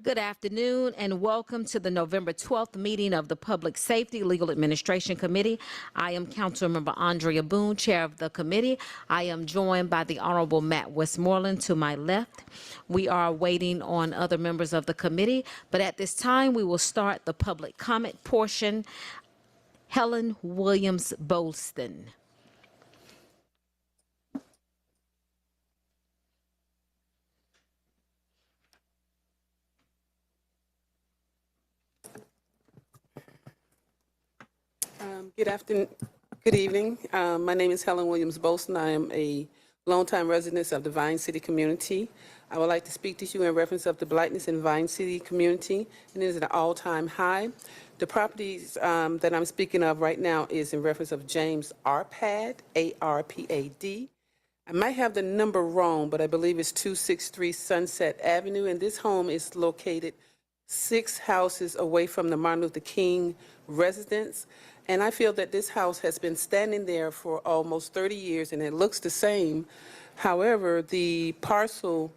Good afternoon and welcome to the November 12th meeting of the Public Safety Legal Administration Committee. I am Councilmember Andrea Boone, Chair of the committee. I am joined by the Honorable Matt Westmoreland to my left. We are waiting on other members of the committee, but at this time we will start the public comment portion. Helen Williams Bolston. Good evening. My name is Helen Williams Bolston. I am a longtime resident of the Vine City community. I would like to speak to you in reference of the blackness in Vine City community, and it is at an all-time high. The properties that I'm speaking of right now is in reference of James Arpad, A-R-P-A-D. I might have the number wrong, but I believe it's 263 Sunset Avenue, and this home is located 6 houses away from the Martin Luther King residence. And I feel that this house has been standing there for almost 30 years and it looks the same. However, the parcel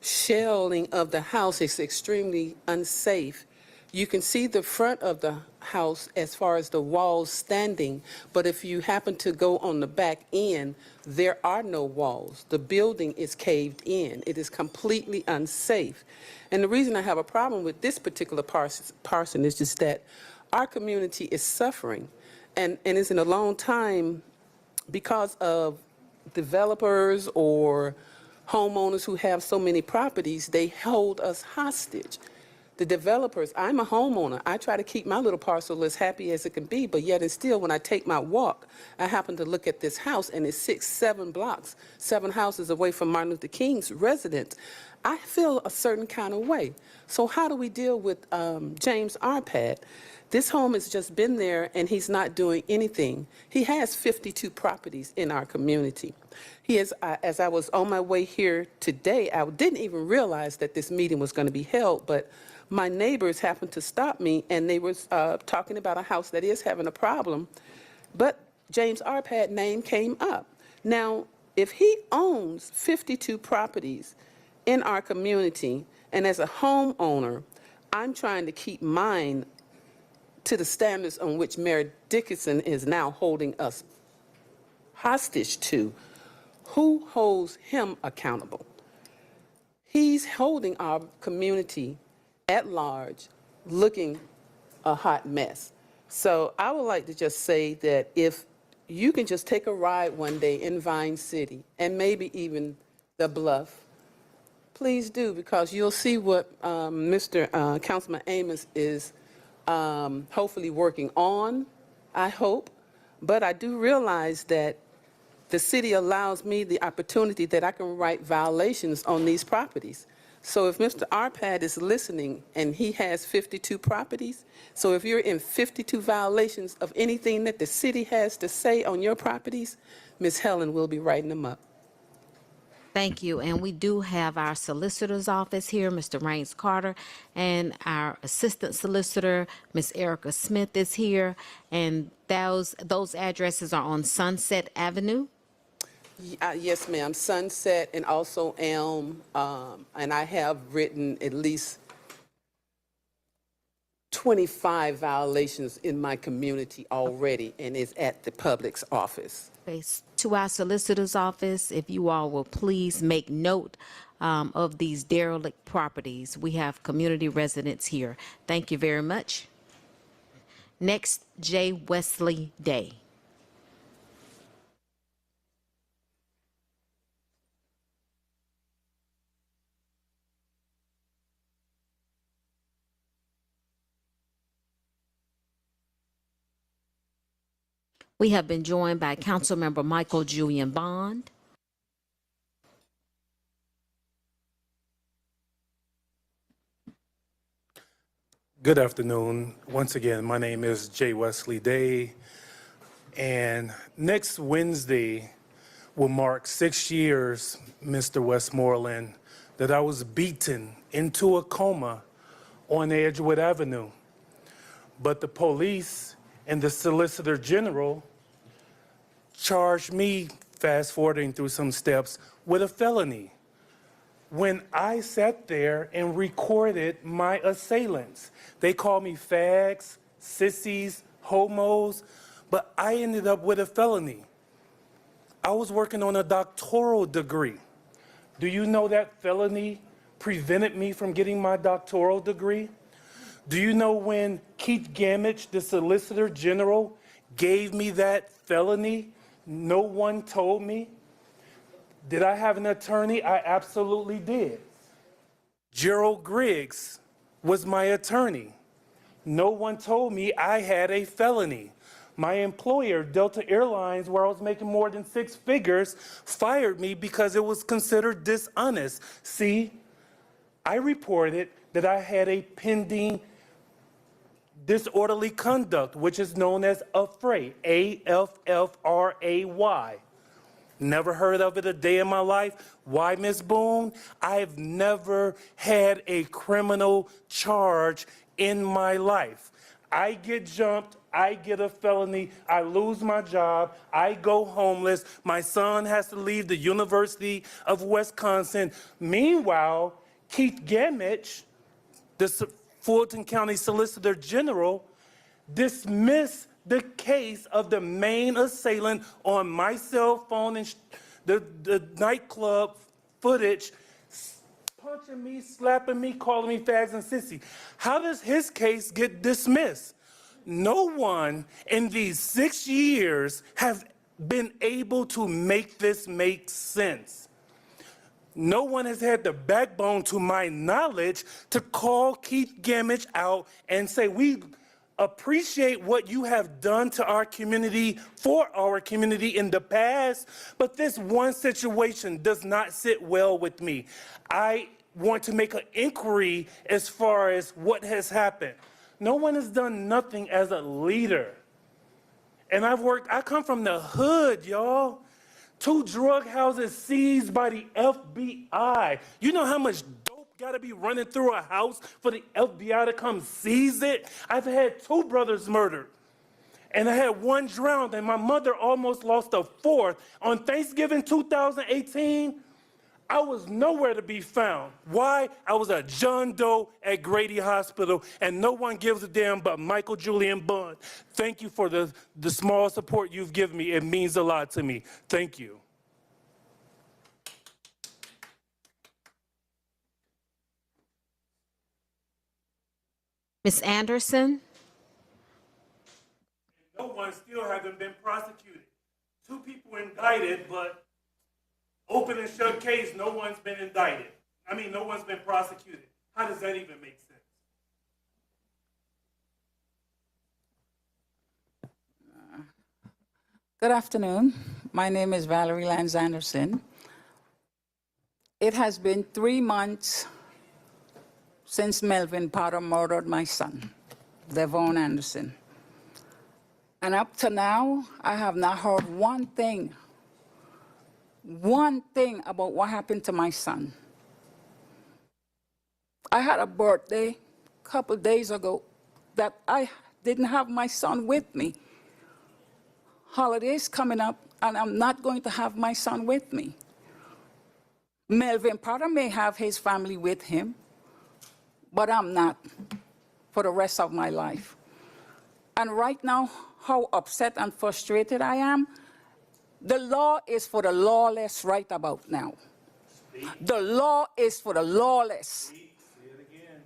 shelling of the house is extremely unsafe. You can see the front of the house as far as the walls standing, but if you happen to go on the back end, there are no walls. The building is caved in. It is completely unsafe. And the reason I have a problem with this particular parcel is just that our community is suffering, and it's in a long time because of developers or homeowners who have so many properties. They hold us hostage. The developers, I'm a homeowner. I try to keep my little parcel as happy as it can be, but yet and still, when I take my walk, I happen to look at this house, and it's 6, 7 blocks, 7 houses away from Martin Luther King's residence. I feel a certain kind of way. So how do we deal with James Arpad? This home has just been there, and he's not doing anything. He has 52 properties in our community. He is, as I was on my way here today, I didn't even realize that this meeting was going to be held, but my neighbors happened to stop me, and they were talking about a house that is having a problem, but James Arpad name came up. Now, if he owns 52 properties in our community, and as a homeowner, I'm trying to keep mine to the standards on which Mayor Dickinson is now holding us hostage to, who holds him accountable? He's holding our community at large looking a hot mess. So I would like to just say that if you can just take a ride one day in Vine City and maybe even the Bluff, please do, because you'll see what Councilman Amos is hopefully working on, I hope. But I do realize that the city allows me the opportunity that I can write violations on these properties. So if Mr. Arpad is listening and he has 52 properties, so if you're in 52 violations of anything that the city has to say on your properties, Ms. Helen will be writing them up. Thank you. And we do have our solicitor's office here, Mr. Raines Carter, and our assistant solicitor, Ms. Erica Smith, is here. And those addresses are on Sunset Avenue. Yes, ma'am. Sunset and also Elm. And I have written at least 25 violations in my community already, and it's at the public's office. To our solicitor's office, if you all will please make note of these derelict properties. We have community residents here. Thank you very much. Next, J. Wesley Day. We have been joined by Councilmember Michael Julian Bond. Good afternoon. Once again, my name is J. Wesley Day, and next Wednesday will mark 6 years, Mr. Westmoreland, that I was beaten into a coma on Edgewood Avenue. But the police and the Solicitor General charged me, fast forwarding through some steps, with a felony when I sat there and recorded my assailants. They called me fags, sissies, homos, but I ended up with a felony. I was working on a doctoral degree. Do you know that felony prevented me from getting my doctoral degree? Do you know when Keith Gamage, the Solicitor General, gave me that felony, no one told me? Did I have an attorney? I absolutely did. Gerald Griggs was my attorney. No one told me I had a felony. My employer, Delta Airlines, where I was making more than 6 figures, fired me because it was considered dishonest. See, I reported that I had a pending disorderly conduct, which is known as AFFRAY, A-F-F-R-A-Y. Never heard of it a day in my life. Why, Ms. Boone? I've never had a criminal charge in my life. I get jumped, I get a felony, I lose my job, I go homeless, my son has to leave the University of Wisconsin. Meanwhile, Keith Gamage, the Fulton County Solicitor General, dismissed the case of the main assailant on my cell phone and the nightclub footage, punching me, slapping me, calling me fags and sissy. How does his case get dismissed? No one in these 6 years have been able to make this make sense. No one has had the backbone, to my knowledge, to call Keith Gamage out and say, we appreciate what you have done to our community, for our community in the past, but this one situation does not sit well with me. I want to make an inquiry as far as what has happened. No one has done nothing as a leader. And I come from the hood, y'all. 2 drug houses seized by the FBI. You know how much dope got to be running through a house for the FBI to come seize it? I've had 2 brothers murdered, and I had 1 drowned, and my mother almost lost a 4th. On Thanksgiving 2018, I was nowhere to be found. Why? I was a John Doe at Grady Hospital, and no one gives a damn but Michael Julian Bond. Thank you for the small support you've given me. It means a lot to me. Thank you. Ms. Anderson? No one still hasn't been prosecuted. 2 people indicted, but open and shut case, no one's been indicted. I mean, no one's been prosecuted. How does that even make sense? Good afternoon. My name is Valerie Lanz Anderson. It has been 3 months since Melvin Potter murdered my son, Devon Anderson. And up to now, I have not heard one thing about what happened to my son. I had a birthday a couple days ago that I didn't have my son with me. Holidays coming up, and I'm not going to have my son with me. Melvin Potter may have his family with him, but I'm not for the rest of my life. And right now, how upset and frustrated I am, the law is for the lawless right about now. The law is for the lawless.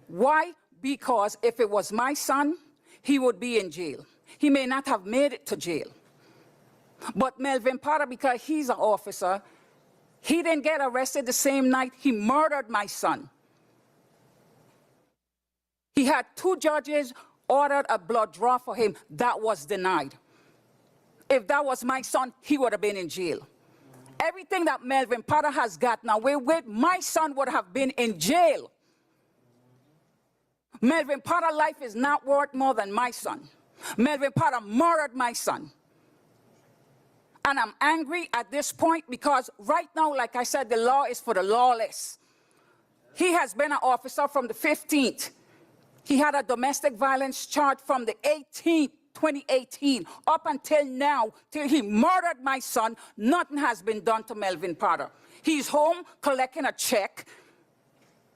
Why? Because if it was my son, he would be in jail. He may not have made it to jail. But Melvin Potter, because he's an officer, he didn't get arrested the same night he murdered my son. He had 2 judges ordered a blood draw for him. That was denied. If that was my son, he would have been in jail. Everything that Melvin Potter has gotten away with, my son would have been in jail. Melvin Potter's life is not worth more than my son. Melvin Potter murdered my son. And I'm angry at this point because right now, like I said, the law is for the lawless. He has been an officer from the 15th. He had a domestic violence charge from the 18th, 2018, up until now, till he murdered my son. Nothing has been done to Melvin Potter. He's home collecting a check,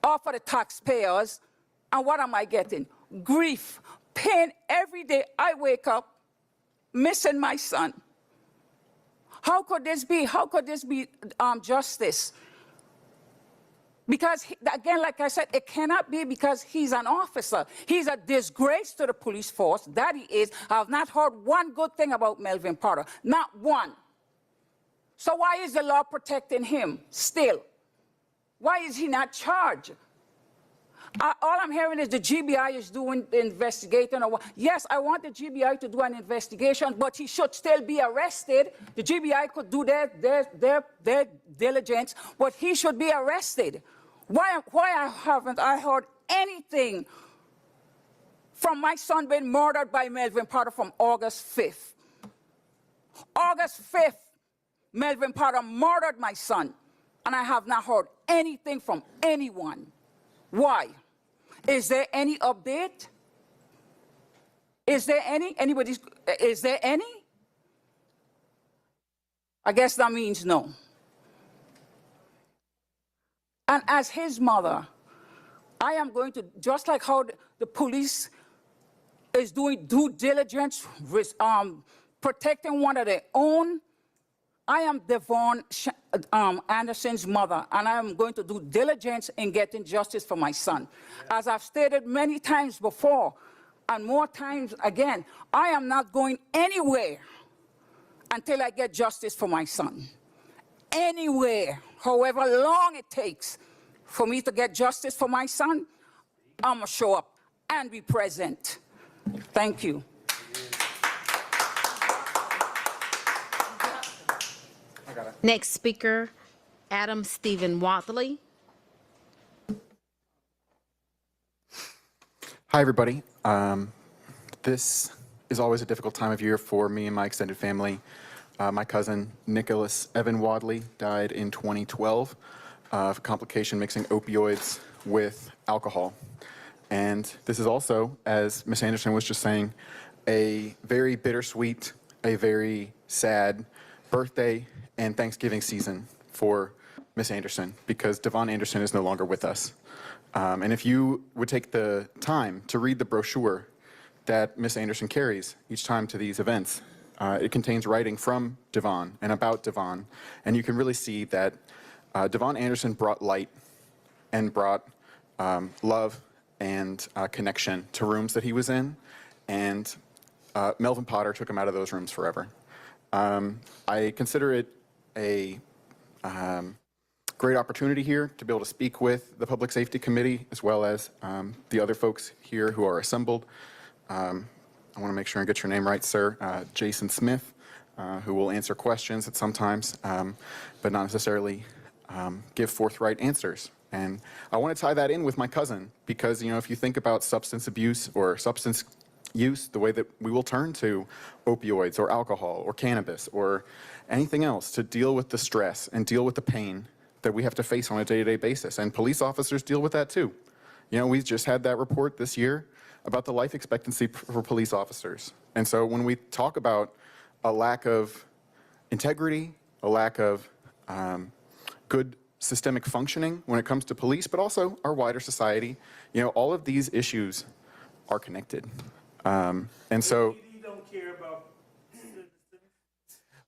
all for the taxpayers. And what am I getting? Grief, pain every day. I wake up missing my son. How could this be? How could this be justice? Because, again, like I said, it cannot be because he's an officer. He's a disgrace to the police force, that he is. I have not heard one good thing about Melvin Potter, not one. So why is the law protecting him still? Why is he not charged? All I'm hearing is the GBI is doing the investigating. Yes, I want the GBI to do an investigation, but he should still be arrested. The GBI could do their diligence, but he should be arrested. Why haven't I heard anything from my son being murdered by Melvin Potter from August 5th? August 5th, Melvin Potter murdered my son, and I have not heard anything from anyone. Why? Is there any update? Is there any? Is there any? I guess that means no. And as his mother, I am going to, just like how the police is doing due diligence, protecting one of their own, I am Devon Anderson's mother, and I am going to do diligence in getting justice for my son. As I've stated many times before, and more times again, I am not going anywhere until I get justice for my son. Anywhere, however long it takes for me to get justice for my son, I'm going to show up and be present. Thank you. Next speaker, Adam Stephen Wadley. Hi, everybody. This is always a difficult time of year for me and my extended family. My cousin, Nicholas Evan Wadley, died in 2012 of a complication mixing opioids with alcohol. And this is also, as Ms. Anderson was just saying, a very bittersweet, a very sad birthday and Thanksgiving season for Ms. Anderson, because Devon Anderson is no longer with us. And if you would take the time to read the brochure that Ms. Anderson carries each time to these events, it contains writing from Devon and about Devon, and you can really see that Devon Anderson brought light and brought love and connection to rooms that he was in, and Melvin Potter took him out of those rooms forever. I consider it a great opportunity here to be able to speak with the Public Safety Committee as well as the other folks here who are assembled. I want to make sure I get your name right, sir. Jason Smith, who will answer questions at some times, but not necessarily give forthright answers. And I want to tie that in with my cousin because, you know, if you think about substance abuse or substance use, the way that we will turn to opioids or alcohol or cannabis or anything else to deal with the stress and deal with the pain that we have to face on a day-to-day basis. And police officers deal with that too. You know, we just had that report this year about the life expectancy for police officers. And so when we talk about a lack of integrity, a lack of good systemic functioning when it comes to police, but also our wider society, you know, all of these issues are connected. And so, You don't care about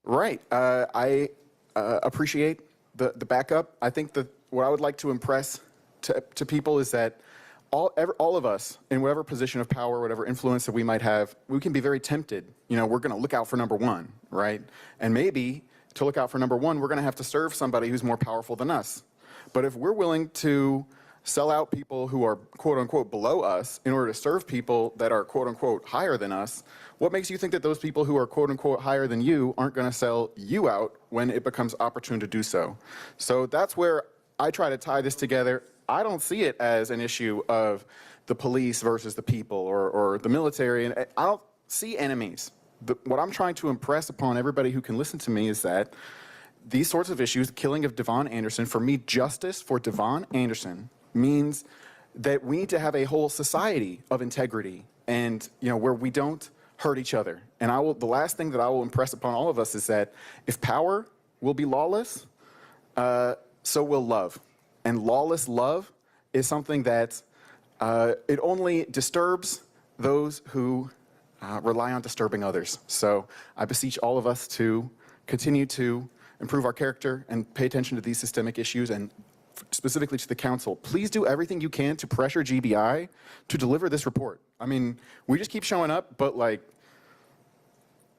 right, I appreciate the backup. I think that what I would like to impress to people is that all of us, in whatever position of power, whatever influence that we might have, we can be very tempted. You know, we're going to look out for number one, right? And maybe to look out for number one, we're going to have to serve somebody who's more powerful than us. But if we're willing to sell out people who are quote unquote below us in order to serve people that are quote unquote higher than us, what makes you think that those people who are quote unquote higher than you aren't going to sell you out when it becomes opportune to do so? So that's where I try to tie this together. I don't see it as an issue of the police versus the people or the military, and I don't see enemies. What I'm trying to impress upon everybody who can listen to me is that these sorts of issues, the killing of Devon Anderson, for me, justice for Devon Anderson means that we need to have a whole society of integrity and, you know, where we don't hurt each other. And the last thing that I will impress upon all of us is that if power will be lawless, so will love. And lawless love is something that it only disturbs those who rely on disturbing others. So I beseech all of us to continue to improve our character and pay attention to these systemic issues, and specifically to the council. Please do everything you can to pressure GBI to deliver this report. I mean, we just keep showing up, but like,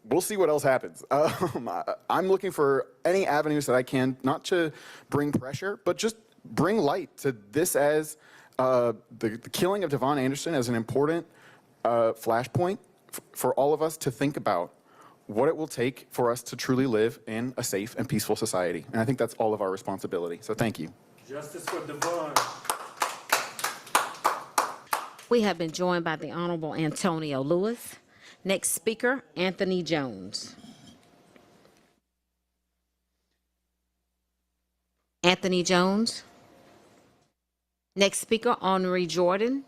we'll see what else happens. I'm looking for any avenues that I can, not to bring pressure, but just bring light to this as the killing of Devon Anderson as an important flashpoint for all of us to think about what it will take for us to truly live in a safe and peaceful society. And I think that's all of our responsibility. So thank you. Justice for Devon. We have been joined by the Honorable Antonio Lewis. Next speaker, Anthony Jones. Anthony Jones. Next speaker, Henri Jordan.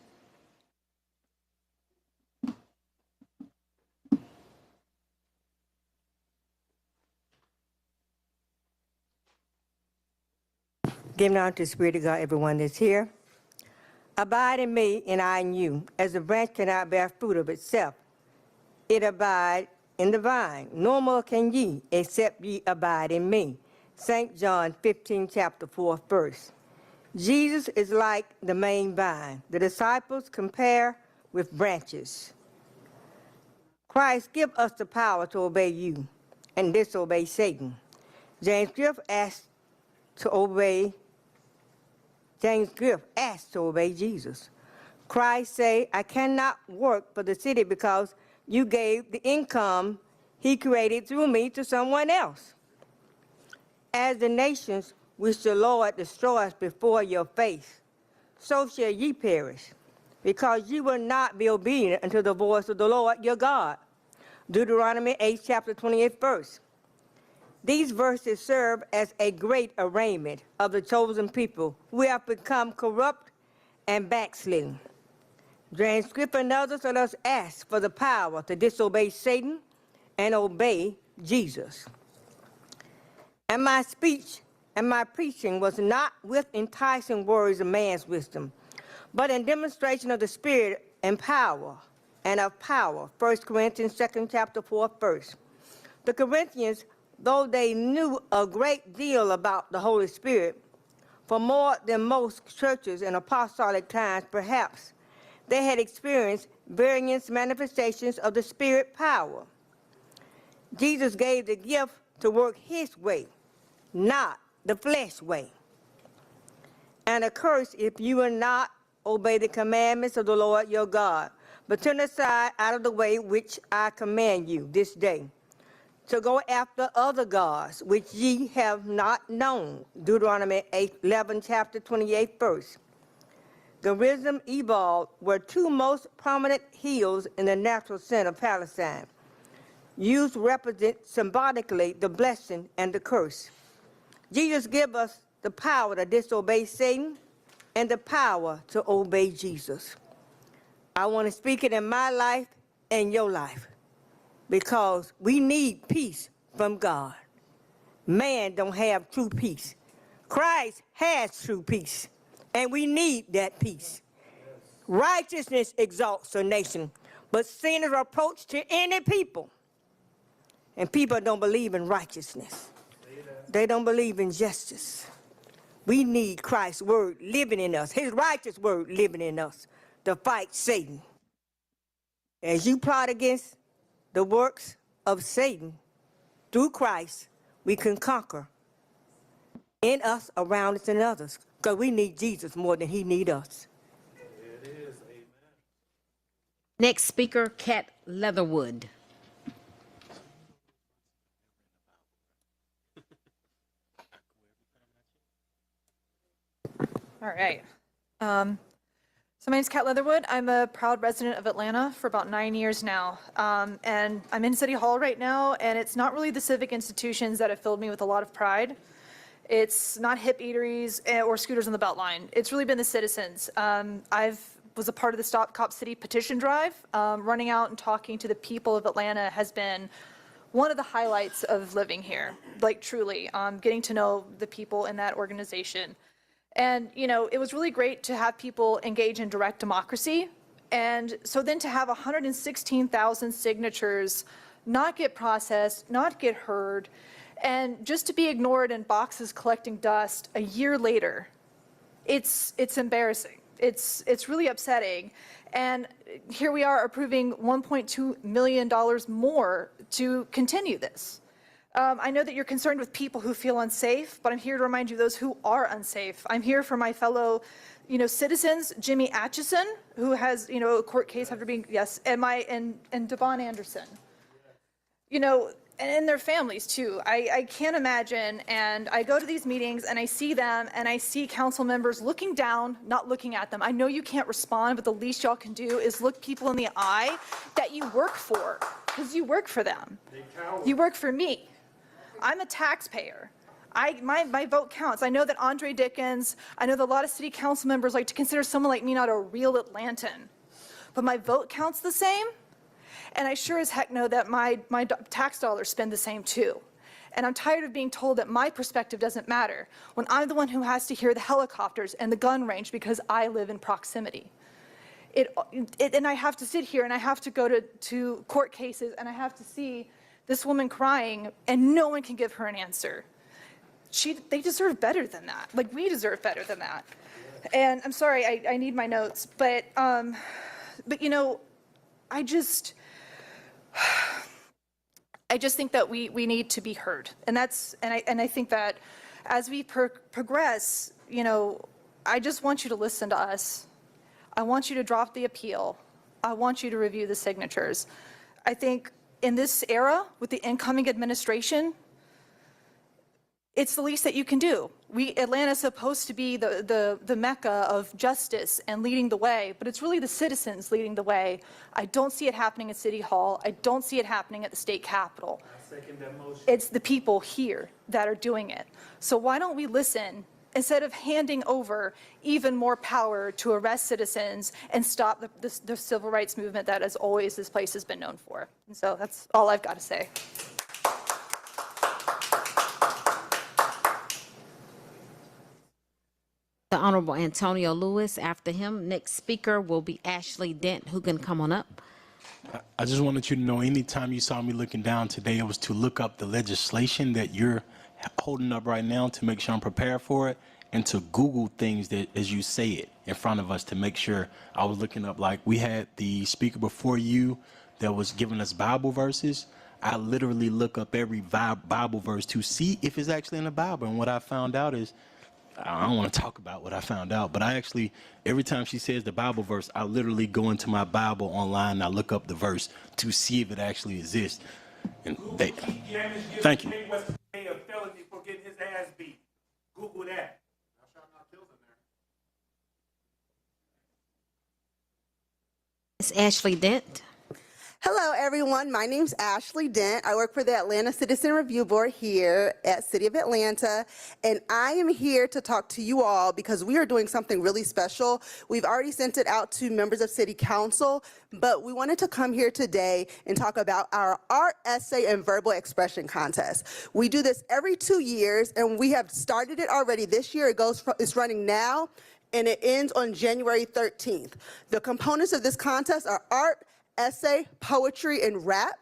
Giving honor to the Spirit of God, everyone that's here. Abide in me, and I in you. As a branch cannot bear fruit of itself, it abide in the vine. No more can ye, except ye abide in me. St. John 15, chapter 4, verse. Jesus is like the main vine. The disciples compare with branches. Christ, give us the power to obey you and disobey Satan. James Griff asked to obey Jesus. Christ say, I cannot work for the city because you gave the income he created through me to someone else. As the nations which the Lord destroys before your face, so shall ye perish, because ye will not be obedient unto the voice of the Lord your God. Deuteronomy 8, chapter 28, verse. These verses serve as a great arraignment of the chosen people who have become corrupt and backslidden. James Scripture and others let us ask for the power to disobey Satan and obey Jesus. And my speech and my preaching was not with enticing words of man's wisdom, but in demonstration of the Spirit and power, and of power. 1 Corinthians 2nd chapter 4th verse. The Corinthians, though they knew a great deal about the Holy Spirit, for more than most churches in apostolic times, perhaps, they had experienced various manifestations of the Spirit power. Jesus gave the gift to work his way, not the flesh way. And a curse if you will not obey the commandments of the Lord your God, but turn aside out of the way which I command you this day, to go after other gods which ye have not known. Deuteronomy 11, chapter 28, verse. Gerizim, Ebal were two most prominent hills in the natural center of Palestine, used to represent symbolically the blessing and the curse. Jesus gave us the power to disobey Satan and the power to obey Jesus. I want to speak it in my life and your life, because we need peace from God. Man don't have true peace. Christ has true peace, and we need that peace. Righteousness exalts a nation, but sinners are approach to any people. And people don't believe in righteousness. They don't believe in justice. We need Christ's word living in us, his righteous word living in us, to fight Satan. As you plot against the works of Satan, through Christ, we can conquer in us, around us, and others, because we need Jesus more than he needs us. It is, amen. Next speaker, Kat Leatherwood. All right. So my name's Kat Leatherwood. I'm a proud resident of Atlanta for about 9 years now. And I'm in City Hall right now, and it's not really the civic institutions that have filled me with a lot of pride. It's not hip eateries or scooters on the Beltline. It's really been the citizens. I've was a part of the Stop Cop City petition drive. Running out and talking to the people of Atlanta has been one of the highlights of living here, like truly, getting to know the people in that organization. And, you know, it was really great to have people engage in direct democracy. And so then to have 116,000 signatures not get processed, not get heard, and just to be ignored in boxes collecting dust a year later, it's embarrassing. It's really upsetting. And here we are approving $1.2 million more to continue this. I know that you're concerned with people who feel unsafe, but I'm here to remind you of those who are unsafe. I'm here for my fellow, you know, citizens, Jimmy Atchison, who has, you know, a court case after being, yes, and Devon Anderson. You know, and their families too. I can't imagine, and I go to these meetings and I see them and I see council members looking down, not looking at them. I know you can't respond, but the least y'all can do is look people in the eye that you work for, because you work for them. You work for me. I'm a taxpayer. My vote counts. I know that Andre Dickens, I know that a lot of city council members like to consider someone like me not a real Atlantan, but my vote counts the same. And I sure as heck know that my tax dollars spend the same too. And I'm tired of being told that my perspective doesn't matter when I'm the one who has to hear the helicopters and the gun range because I live in proximity. And I have to sit here and I have to go to court cases and I have to see this woman crying and no one can give her an answer. They deserve better than that. Like, we deserve better than that. And I'm sorry, I need my notes, but you know, I just think that we need to be heard, and I think that as we progress, you know, I just want you to listen to us. I want you to drop the appeal. I want you to review the signatures. I think in this era with the incoming administration, it's the least that you can do. Atlanta's supposed to be the mecca of justice and leading the way, but it's really the citizens leading the way. I don't see it happening at City Hall. I don't see it happening at the state capitol. I second that motion. It's the people here that are doing it. So why don't we listen instead of handing over even more power to arrest citizens and stop the civil rights movement that, as always, this place has been known for. And so that's all I've got to say. The Honorable Antonio Lewis. After him, next speaker will be Ashley Dent, who can come on up. I just wanted you to know, anytime you saw me looking down today, it was to look up the legislation that you're holding up right now to make sure I'm prepared for it, and to Google things that, as you say it, in front of us, to make sure I was looking up. Like, we had the speaker before you that was giving us Bible verses. I literally look up every Bible verse to see if it's actually in the Bible, and what I found out is, I don't want to talk about what I found out, but I actually, every time she says the Bible verse, I literally go into my Bible online and I look up the verse to see if it actually exists. And thank you. A felony for getting his ass beat. Google that. It's Ashley Dent. Hello, everyone. My name's Ashley Dent. I work for the Atlanta Citizen Review Board here at City of Atlanta, and I am here to talk to you all because we are doing something really special. We've already sent it out to members of City Council, but we wanted to come here today and talk about our art, essay, and verbal expression contest. We do this every 2 years, and we have started it already. This year, it's running now, and it ends on January 13th. The components of this contest are art, essay, poetry, and rap,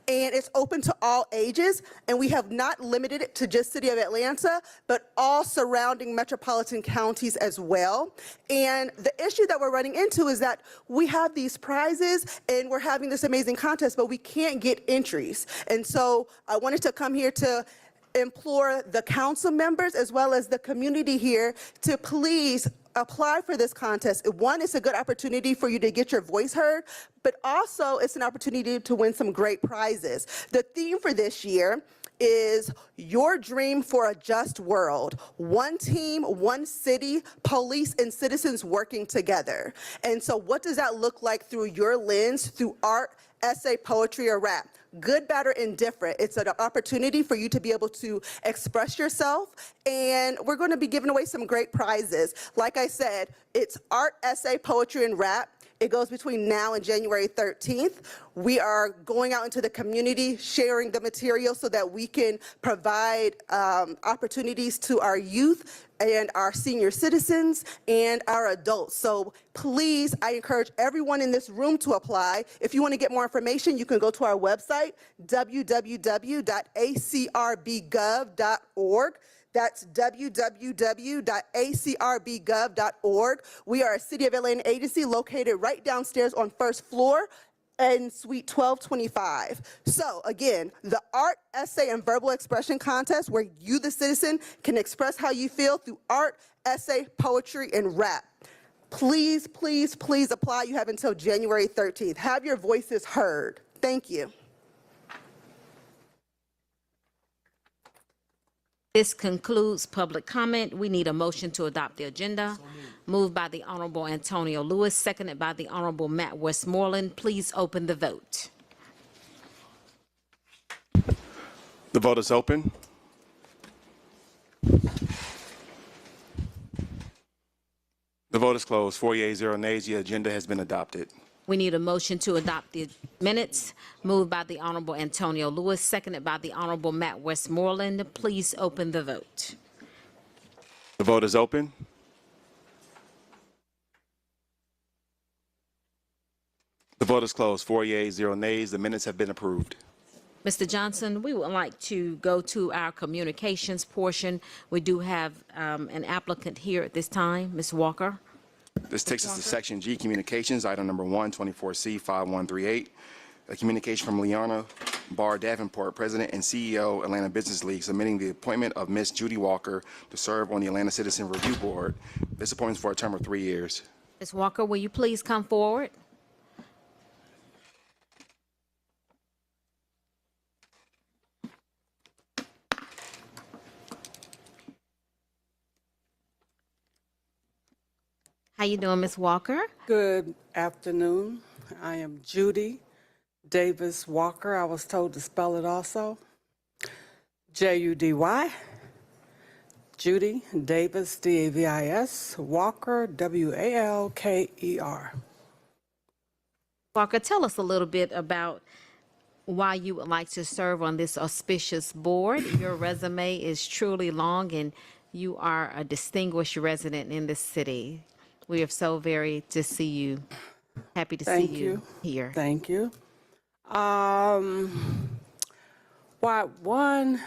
and it's open to all ages, and we have not limited it to just City of Atlanta, but all surrounding metropolitan counties as well. And the issue that we're running into is that we have these prizes and we're having this amazing contest, but we can't get entries. And so I wanted to come here to implore the council members as well as the community here to please apply for this contest. One, it's a good opportunity for you to get your voice heard, but also it's an opportunity to win some great prizes. The theme for this year is Your Dream for a Just World. One team, one city, police and citizens working together. And so what does that look like through your lens, through art, essay, poetry, or rap? Good, bad, or indifferent. It's an opportunity for you to be able to express yourself, and we're going to be giving away some great prizes. Like I said, it's art, essay, poetry, and rap. It goes between now and January 13th. We are going out into the community, sharing the material so that we can provide opportunities to our youth and our senior citizens and our adults. So please, I encourage everyone in this room to apply. If you want to get more information, you can go to our website, www.acrbgov.org. That's www.acrbgov.org. We are a City of Atlanta agency located right downstairs on first floor in Suite 1225. So again, the art, essay, and verbal expression contest where you, the citizen, can express how you feel through art, essay, poetry, and rap. Please, please, please apply. You have until January 13th. Have your voices heard. Thank you. This concludes public comment. We need a motion to adopt the agenda. Moved by the Honorable Antonio Lewis, seconded by the Honorable Matt Westmoreland. Please open the vote. The vote is open. The vote is closed. 4 yeas, 0 nays. The agenda has been adopted. We need a motion to adopt the minutes. Moved by the Honorable Antonio Lewis, seconded by the Honorable Matt Westmoreland. Please open the vote. The vote is open. The vote is closed. 4 yeas, 0 nays. The minutes have been approved. Mr. Johnson, we would like to go to our communications portion. We do have an applicant here at this time, Ms. Walker. This takes us to Section G, Communications, item number 1, 24C 5138. A communication from Liana Barr Davenport, President and CEO, Atlanta Business League, submitting the appointment of Ms. Judy Walker to serve on the Atlanta Citizen Review Board. This appointment is for a term of 3 years. Ms. Walker, will you please come forward? How you doing, Ms. Walker? Good afternoon. I am Judy Davis Walker. I was told to spell it also. J-U-D-Y. Judy Davis, D-A-V-I-S, Walker, W-A-L-K-E-R. Walker, tell us a little bit about why you would like to serve on this auspicious board. Your resume is truly long, and you are a distinguished resident in this city. We are so very to see you. Happy to see you here. Thank you. Why, one,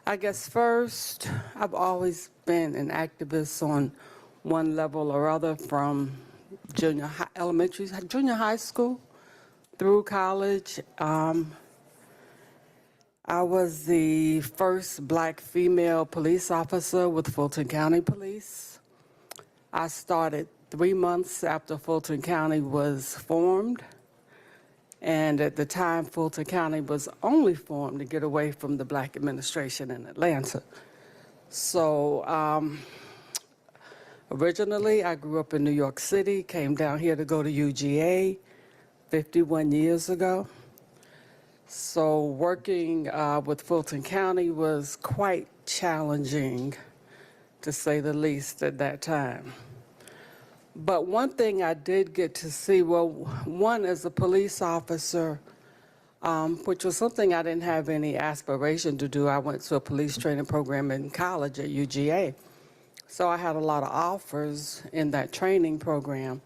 I guess first, I've always been an activist on one level or other from junior high school through college. I was the first Black female police officer with Fulton County Police. I started 3 months after Fulton County was formed. And at the time, Fulton County was only formed to get away from the Black administration in Atlanta. So originally, I grew up in New York City, came down here to go to UGA 51 years ago. So working with Fulton County was quite challenging, to say the least, at that time. But one thing I did get to see, well, one, as a police officer, which was something I didn't have any aspiration to do. I went to a police training program in college at UGA. So I had a lot of offers in that training program.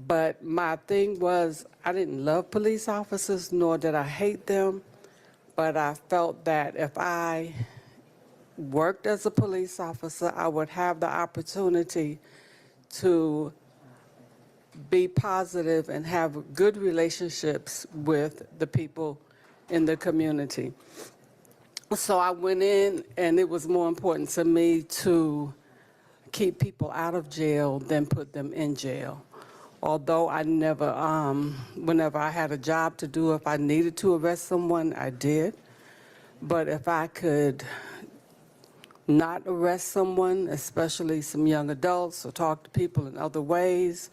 But my thing was, I didn't love police officers, nor did I hate them. But I felt that if I worked as a police officer, I would have the opportunity to be positive and have good relationships with the people in the community. So I went in, and it was more important to me to keep people out of jail than put them in jail. Although I never, whenever I had a job to do, if I needed to arrest someone, I did. But if I could not arrest someone, especially some young adults, or talk to people in other ways,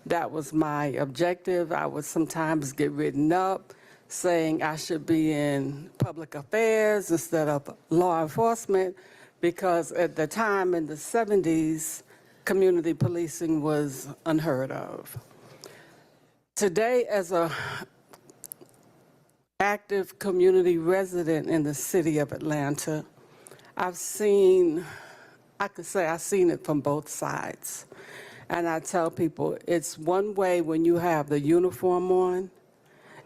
that was my objective. I would sometimes get written up saying I should be in public affairs instead of law enforcement, because at the time in the 70s, community policing was unheard of. Today, as a active community resident in the city of Atlanta, I've seen it from both sides. And I tell people, it's one way when you have the uniform on,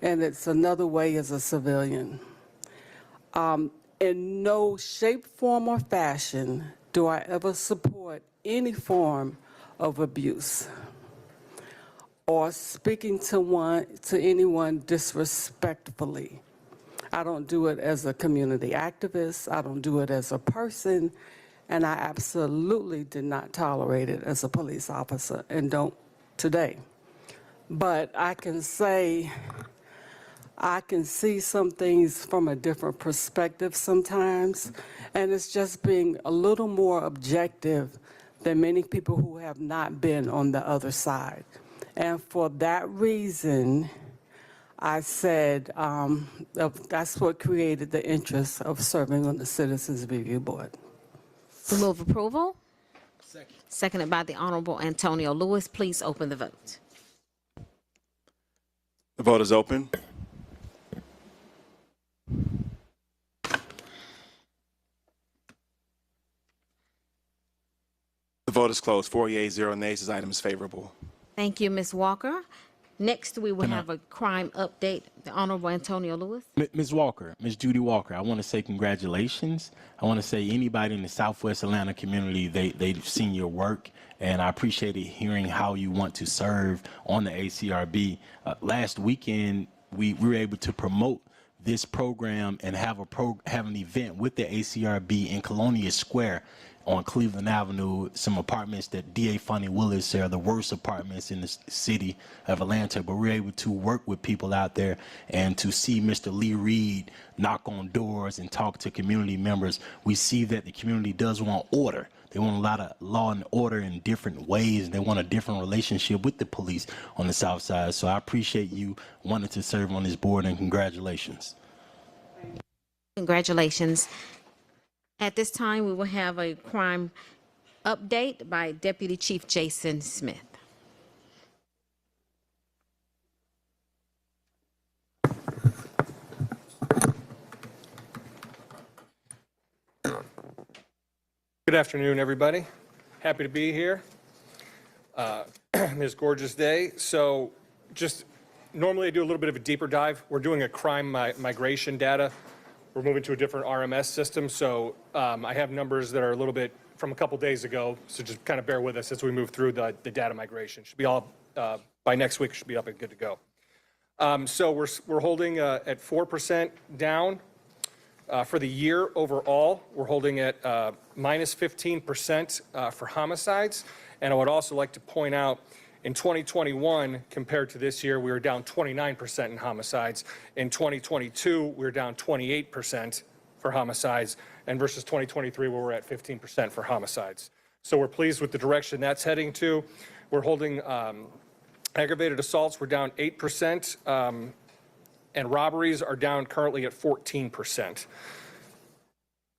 and it's another way as a civilian. In no shape, form, or fashion do I ever support any form of abuse or speaking to anyone disrespectfully. I don't do it as a community activist. I don't do it as a person. And I absolutely did not tolerate it as a police officer and don't today. But I can say I can see some things from a different perspective sometimes, and it's just being a little more objective than many people who have not been on the other side. And for that reason, I said that's what created the interest of serving on the Citizens Review Board. We move approval. Seconded by the Honorable Antonio Lewis. Please open the vote. The vote is open. The vote is closed. 4 yeas, 0 nays. This item is favorable. Thank you, Ms. Walker. Next, we will have a crime update. The Honorable Antonio Lewis. Ms. Walker, Ms. Judy Walker, I want to say congratulations. I want to say anybody in the Southwest Atlanta community, they've seen your work, and I appreciated hearing how you want to serve on the ACRB. Last weekend, we were able to promote this program and have an event with the ACRB in Colonia Square on Cleveland Avenue, some apartments that D.A. Funny Willis say are the worst apartments in the city of Atlanta, but we're able to work with people out there and to see Mr. Lee Reed knock on doors and talk to community members. We see that the community does want order. They want a lot of law and order in different ways, and they want a different relationship with the police on the South Side. So I appreciate you wanting to serve on this board, and congratulations. Congratulations. At this time, we will have a crime update by Deputy Chief Jason Smith. Good afternoon, everybody. Happy to be here. This gorgeous day. So just normally I do a little bit of a deeper dive. We're doing a crime migration data. We're moving to a different RMS system, so I have numbers that are a little bit from a couple days ago, so just kind of bear with us as we move through the data migration. Should be all, by next week, should be up and good to go. So we're holding at 4% down. For the year overall, we're holding at minus 15% for homicides, and I would also like to point out in 2021, compared to this year, we were down 29% in homicides. In 2022, we were down 28% for homicides, and versus 2023, where we're at 15% for homicides. So we're pleased with the direction that's heading to. We're holding aggravated assaults, we're down 8%, and robberies are down currently at 14%.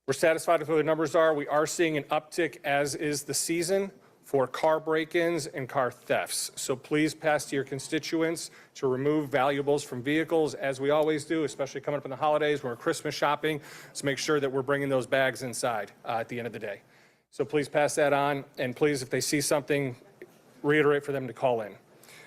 We're satisfied with where the numbers are. We are seeing an uptick, as is the season, for car break-ins and car thefts. So please pass to your constituents to remove valuables from vehicles, as we always do, especially coming up in the holidays when we're Christmas shopping. Let's make sure that we're bringing those bags inside at the end of the day. So please pass that on, and please, if they see something, reiterate for them to call in.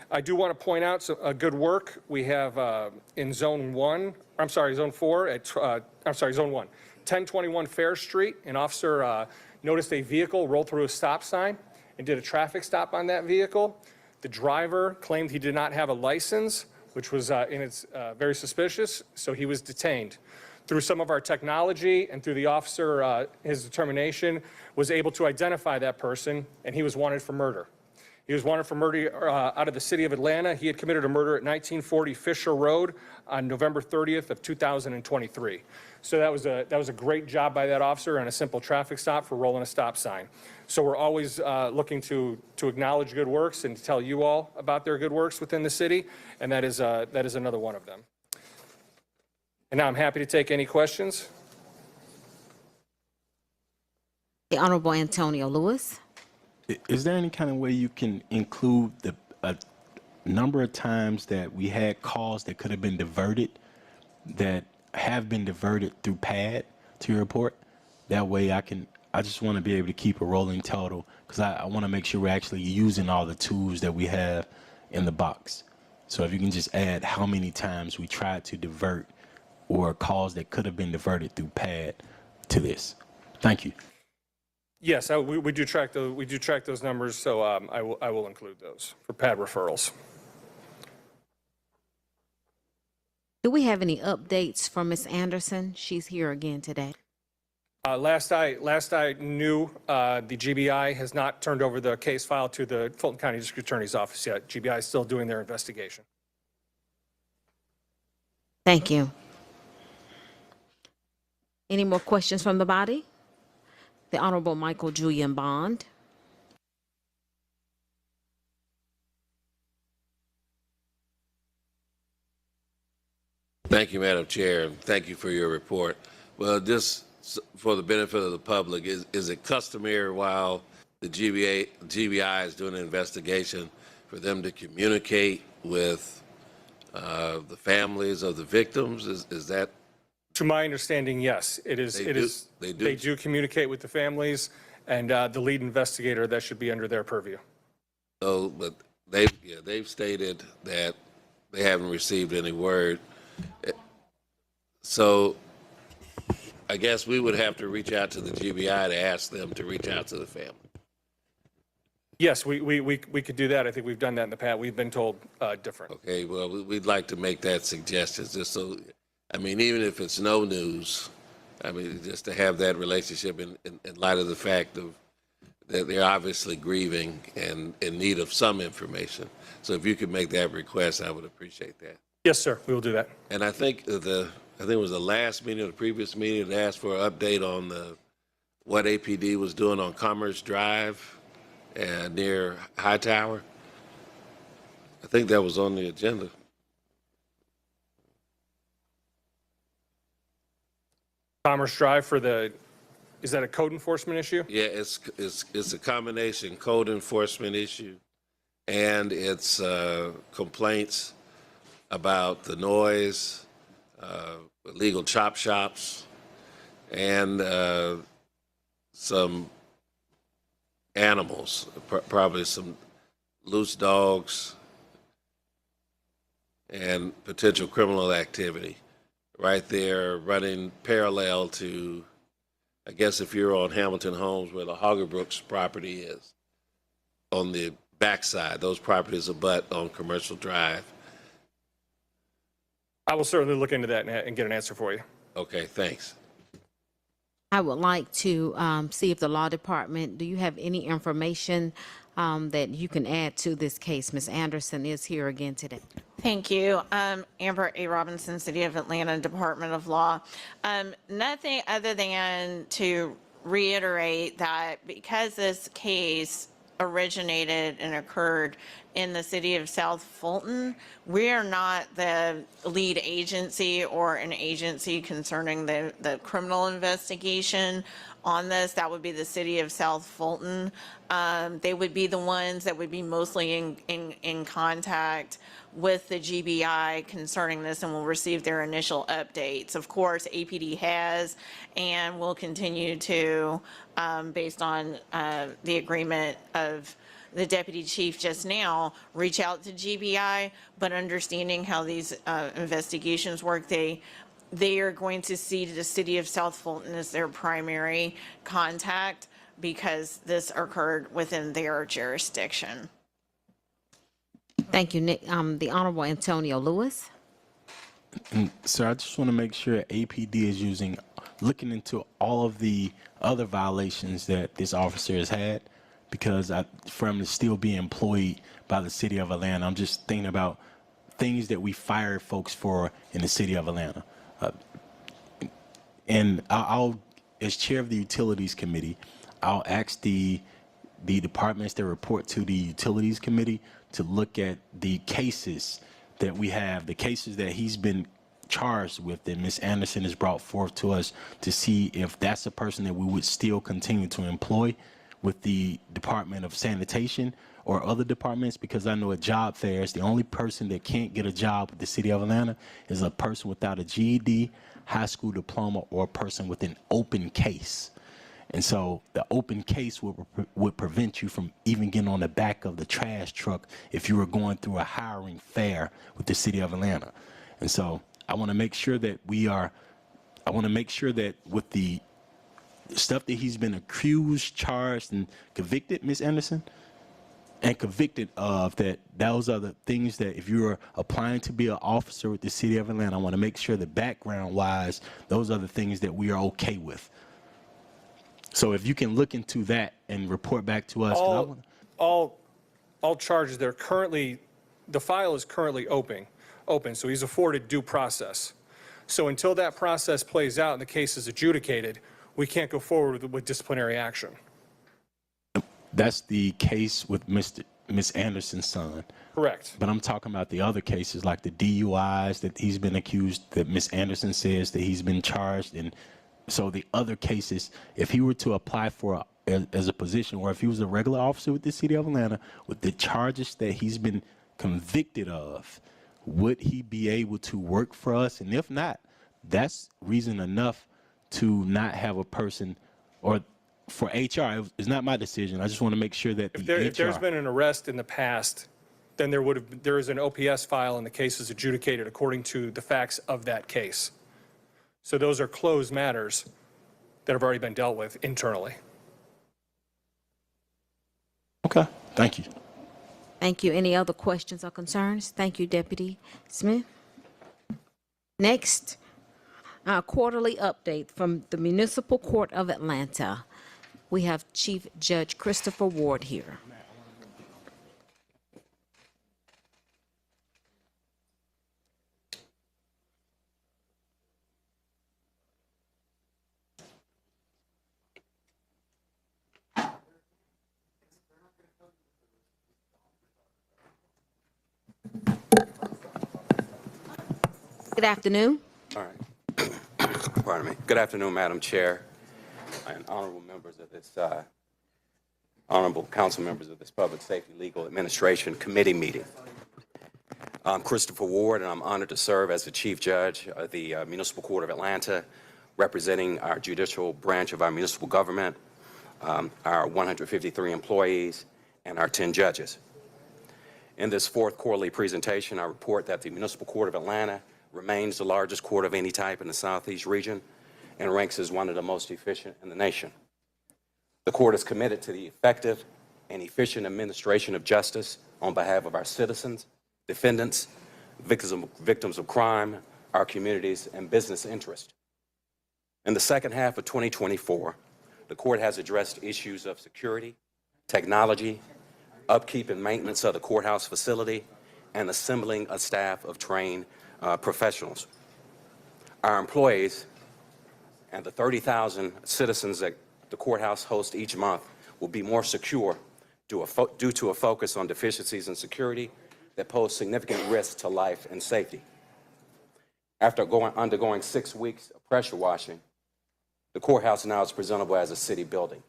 I do want to point out good work. We have in Zone 4, Zone 1, 1021 Fair Street, an officer noticed a vehicle roll through a stop sign and did a traffic stop on that vehicle. The driver claimed he did not have a license, which was very suspicious, so he was detained. Through some of our technology and through the officer, his determination, was able to identify that person, and he was wanted for murder. He was wanted for murder out of the city of Atlanta. He had committed a murder at 1940 Fisher Road on November 30th of 2023. So that was a great job by that officer on a simple traffic stop for rolling a stop sign. So we're always looking to acknowledge good works and to tell you all about their good works within the city, and that is another one of them. And now I'm happy to take any questions. The Honorable Antonio Lewis. Is there any kind of way you can include number of times that we had calls that could have been diverted, that have been diverted through PAD to your report. That way I just want to be able to keep a rolling total, because I want to make sure we're actually using all the tools that we have in the box. So if you can just add how many times we tried to divert or calls that could have been diverted through PAD to this. Thank you. Yes, we do track those numbers, so I will include those for PAD referrals. Do we have any updates from Ms. Anderson? She's here again today. Last I knew, the GBI has not turned over the case file to the Fulton County District Attorney's Office yet. GBI is still doing their investigation. Thank you. Any more questions from the body? The Honorable Michael Julian Bond. Thank you, Madam Chair, and thank you for your report. Well, just for the benefit of the public, is it customary while the GBI is doing an investigation for them to communicate with the families of the victims? Is that? To my understanding, yes, it is. They do. They do communicate with the families, and the lead investigator, that should be under their purview. So, but they've stated that they haven't received any word. So I guess we would have to reach out to the GBI to ask them to reach out to the family. Yes, we could do that. I think we've done that in the past. We've been told different. Okay, well, we'd like to make that suggestion, just so, I mean, even if it's no news, I mean, just to have that relationship in light of the fact of that they're obviously grieving and in need of some information. So if you could make that request, I would appreciate that. Yes, sir, we will do that. And I think it was the last meeting or the previous meeting that asked for an update on what APD was doing on Commerce Drive near Hightower. I think that was on the agenda. Commerce Drive is that a code enforcement issue? Yeah, it's a combination code enforcement issue, and it's complaints about the noise, illegal chop shops, and some animals, probably some loose dogs, and potential criminal activity right there running parallel to, I guess if you're on Hamilton Homes where the Hoggerbrooks property is, on the backside, those properties abut on Commercial Drive. I will certainly look into that and get an answer for you. Okay, thanks. I would like to see if the law department, do you have any information that you can add to this case? Ms. Anderson is here again today. Thank you. Amber A. Robinson, City of Atlanta, Department of Law. Nothing other than to reiterate that because this case originated and occurred in the city of South Fulton, we are not the lead agency or an agency concerning the criminal investigation on this. That would be the city of South Fulton. They would be the ones that would be mostly in contact with the GBI concerning this and will receive their initial updates. Of course, APD has and will continue to, based on the agreement of the deputy chief just now, reach out to GBI, but understanding how these investigations work, they are going to see the city of South Fulton as their primary contact because this occurred within their jurisdiction. Thank you, Nick. The Honorable Antonio Lewis. Sir, I just want to make sure APD is looking into all of the other violations that this officer has had, because for him to still be employed by the city of Atlanta, I'm just thinking about things that we fired folks for in the city of Atlanta. And I'll, as chair of the Utilities Committee, I'll ask the departments that report to the Utilities Committee to look at the cases that we have, the cases that he's been charged with, that Ms. Anderson has brought forth to us, to see if that's a person that we would still continue to employ, with the Department of Sanitation or other departments, because I know at job fairs, the only person that can't get a job with the city of Atlanta is a person without a GED, high school diploma, or a person with an open case. And so the open case would prevent you from even getting on the back of the trash truck if you were going through a hiring fair with the city of Atlanta. And so I want to make sure that with the stuff that he's been accused, charged, and convicted, Ms. Anderson, and convicted of, that those are the things that if you're applying to be an officer with the city of Atlanta, I want to make sure that background-wise, those are the things that we are okay with. So if you can look into that and report back to us. All charges, they're currently, the file is currently open, so he's afforded due process. So until that process plays out and the case is adjudicated, we can't go forward with disciplinary action. That's the case with Ms. Anderson's son. Correct. But I'm talking about the other cases, like the DUIs that he's been accused, that Ms. Anderson says that he's been charged. And so the other cases, if he were to apply for as a position, or if he was a regular officer with the city of Atlanta with the charges that he's been convicted of, would he be able to work for us? And if not, that's reason enough to not have a person, or for HR, it's not my decision. I just want to make sure that If there's been an arrest in the past, then there is an OPS file and the case is adjudicated according to the facts of that case. So those are closed matters that have already been dealt with internally. Okay, thank you. Thank you. Any other questions or concerns? Thank you, Deputy Smith. Next, our quarterly update from the Municipal Court of Atlanta. We have Chief Judge Christopher Ward here. Good afternoon. All right. Pardon me. Good afternoon, Madam Chair and honorable members of this, honorable council members of this Public Safety Legal Administration Committee meeting. I'm Christopher Ward, and I'm honored to serve as the Chief Judge of the Municipal Court of Atlanta, representing our judicial branch of our municipal government, our 153 employees, and our 10 judges. In this fourth quarterly presentation, I report that the Municipal Court of Atlanta remains the largest court of any type in the Southeast region and ranks as one of the most efficient in the nation. The court is committed to the effective and efficient administration of justice on behalf of our citizens, defendants, victims of crime, our communities, and business interests. In the second half of 2024, the court has addressed issues of security, technology, upkeep and maintenance of the courthouse facility, and assembling a staff of trained professionals. Our employees and the 30,000 citizens that the courthouse hosts each month will be more secure due to a focus on deficiencies in security that pose significant risks to life and safety. After undergoing 6 weeks of pressure washing, the courthouse now is presentable as a city building.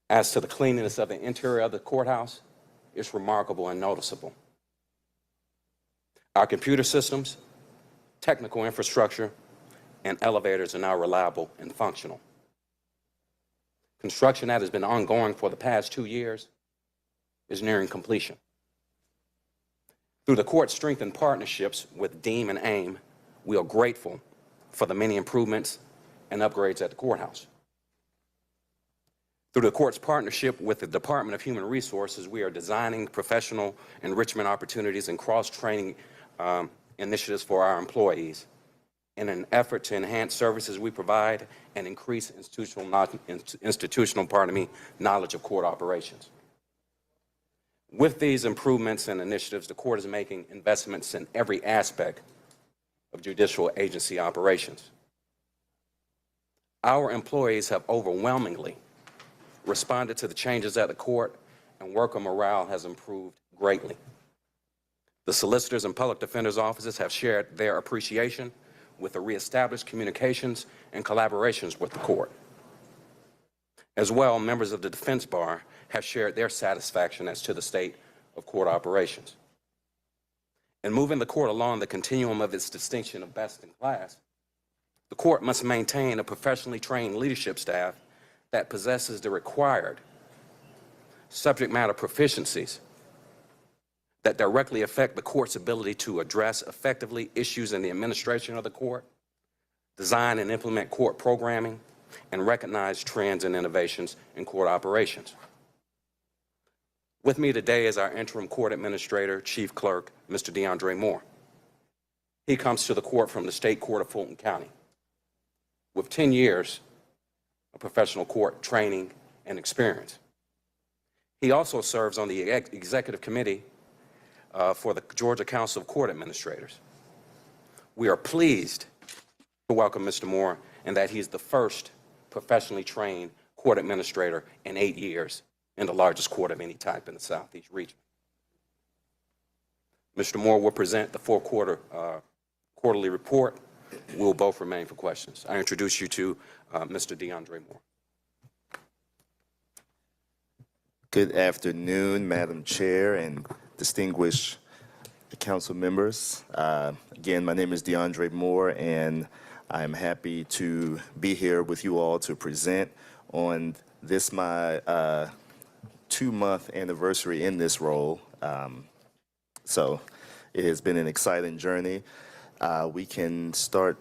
As to the cleanliness of the interior of the courthouse, it's remarkable and noticeable. Our computer systems, technical infrastructure, and elevators are now reliable and functional. Construction that has been ongoing for the past 2 years is nearing completion. Through the court's strengthened partnerships with DEEM and AIM, we are grateful for the many improvements and upgrades at the courthouse. Through the court's partnership with the Department of Human Resources, we are designing professional enrichment opportunities and cross-training initiatives for our employees in an effort to enhance services we provide and increase institutional knowledge of court operations. With these improvements and initiatives, the court is making investments in every aspect of judicial agency operations. Our employees have overwhelmingly responded to the changes at the court, and worker morale has improved greatly. The solicitors and public defenders' offices have shared their appreciation with the reestablished communications and collaborations with the court. As well, members of the defense bar have shared their satisfaction as to the state of court operations. In moving the court along the continuum of its distinction of best in class, the court must maintain a professionally trained leadership staff that possesses the required subject matter proficiencies that directly affect the court's ability to address effectively issues in the administration of the court, design and implement court programming, and recognize trends and innovations in court operations. With me today is our interim court administrator, chief clerk, Mr. DeAndre Moore. He comes to the court from the State Court of Fulton County with 10 years of professional court training and experience. He also serves on the executive committee for the Georgia Council of Court Administrators. We are pleased to welcome Mr. Moore and that he's the first professionally trained court administrator in 8 years in the largest court of any type in the Southeast region. Mr. Moore will present the fourth quarter quarterly report. We'll both remain for questions. I introduce you to Mr. DeAndre Moore. Good afternoon, Madam Chair and distinguished council members. Again, my name is DeAndre Moore, and I'm happy to be here with you all to present on this my 2-month anniversary in this role. So it has been an exciting journey. We can start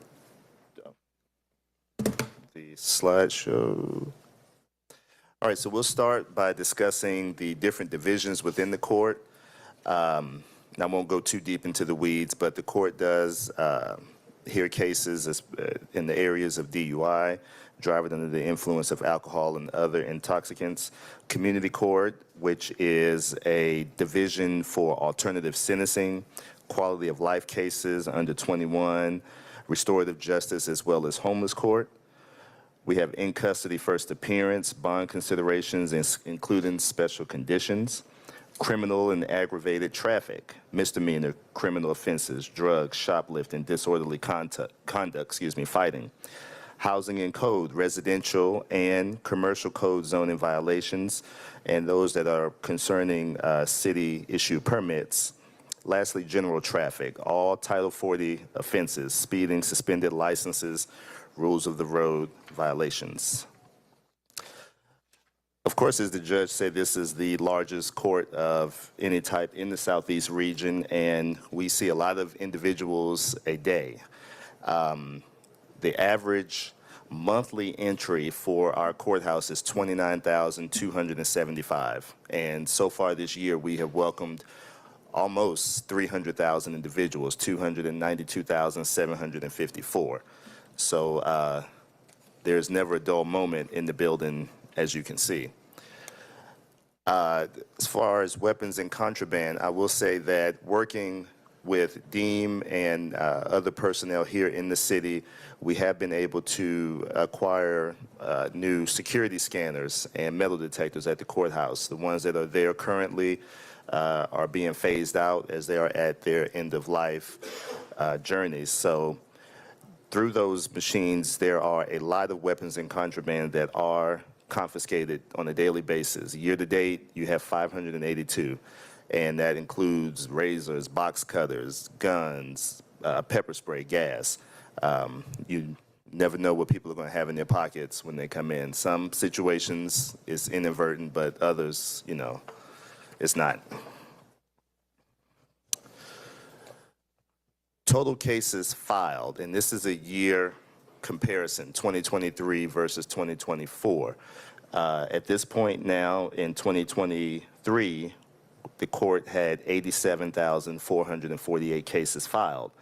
the slideshow. All right, so we'll start by discussing the different divisions within the court. I won't go too deep into the weeds, but the court does hear cases in the areas of DUI, driving under the influence of alcohol and other intoxicants. Community court, which is a division for alternative sentencing, quality of life cases under 21, restorative justice, as well as homeless court. We have in custody first appearance, bond considerations, including special conditions, criminal and aggravated traffic, misdemeanor criminal offenses, drugs, shoplifting, disorderly conduct, fighting, housing and code, residential and commercial code zoning violations, and those that are concerning city-issued permits. Lastly, general traffic, all Title 40 offenses, speeding, suspended licenses, rules of the road violations. Of course, as the judge said, this is the largest court of any type in the Southeast region, and we see a lot of individuals a day. The average monthly entry for our courthouse is 29,275, and so far this year we have welcomed almost 300,000 individuals, 292,754. So there's never a dull moment in the building, as you can see. As far as weapons and contraband, I will say that working with Deem and other personnel here in the city, we have been able to acquire new security scanners and metal detectors at the courthouse. The ones that are there currently are being phased out as they are at their end-of-life journeys. So through those machines, there are a lot of weapons and contraband that are confiscated on a daily basis. Year to date, you have 582, and that includes razors, box cutters, guns, pepper spray, gas. You never know what people are going to have in their pockets when they come in. Some situations it's inadvertent, but others, you know, it's not. Total cases filed, and this is a year comparison, 2023 versus 2024. At this point now in 2023, the court had 87,448 cases filed.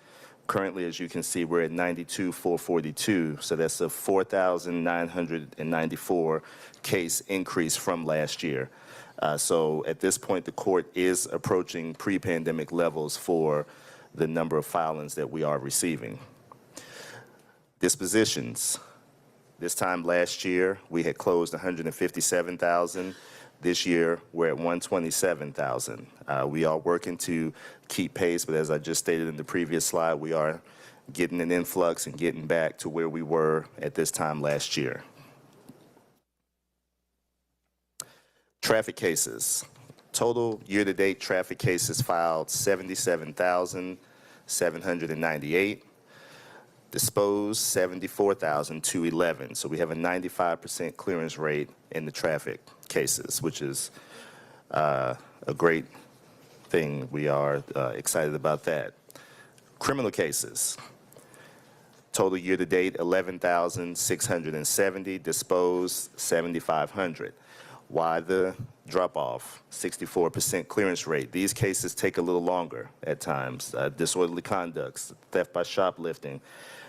Currently, as you can see, we're at 92,442, so that's a 4,994 case increase from last year. So at this point, the court is approaching pre-pandemic levels for the number of filings that we are receiving. Dispositions. This time last year, we had closed 157,000. This year, we're at 127,000. We are working to keep pace, but as I just stated in the previous slide, we are getting an influx and getting back to where we were at this time last year. Traffic cases. Total year-to-date traffic cases filed 77,798. Disposed 74,211. So we have a 95% clearance rate in the traffic cases, which is a great thing. We are excited about that. Criminal cases. Total year-to-date 11,670. Disposed 7,500. Why the drop-off? 64% clearance rate. These cases take a little longer at times. Disorderly conducts, theft by shoplifting,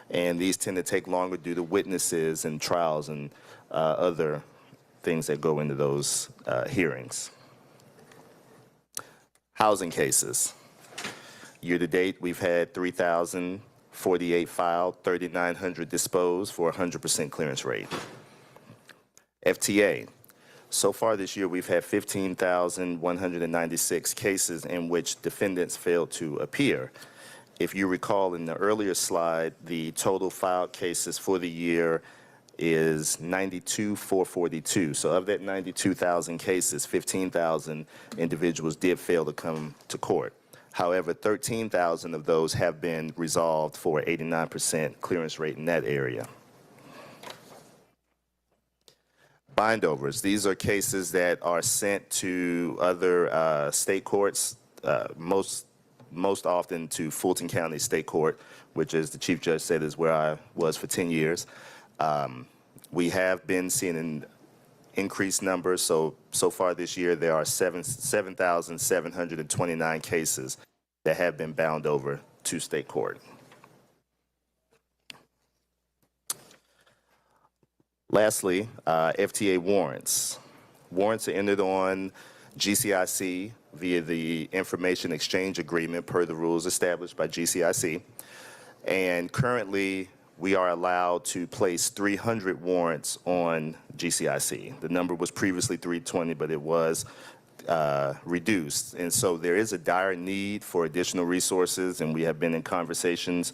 and these tend to take longer due to witnesses and trials and other things that go into those hearings. Housing cases. Year-to-date, we've had 3,048 filed, 3,900 disposed for a 100% clearance rate. FTA. So far this year, we've had 15,196 cases in which defendants failed to appear. If you recall in the earlier slide, the total filed cases for the year is 92,442. So of that 92,000 cases, 15,000 individuals did fail to come to court. However, 13,000 of those have been resolved for 89% clearance rate in that area. Bindovers. These are cases that are sent to other state courts, most often to Fulton County State Court, which, as the Chief Judge said, is where I was for 10 years. We have been seeing an increased number. So far this year, there are 7,729 cases that have been bound over to state court. Lastly, FTA warrants. Warrants are entered on GCIC via the Information Exchange Agreement per the rules established by GCIC. And currently, we are allowed to place 300 warrants on GCIC. The number was previously 320, but it was reduced. And so there is a dire need for additional resources, and we have been in conversations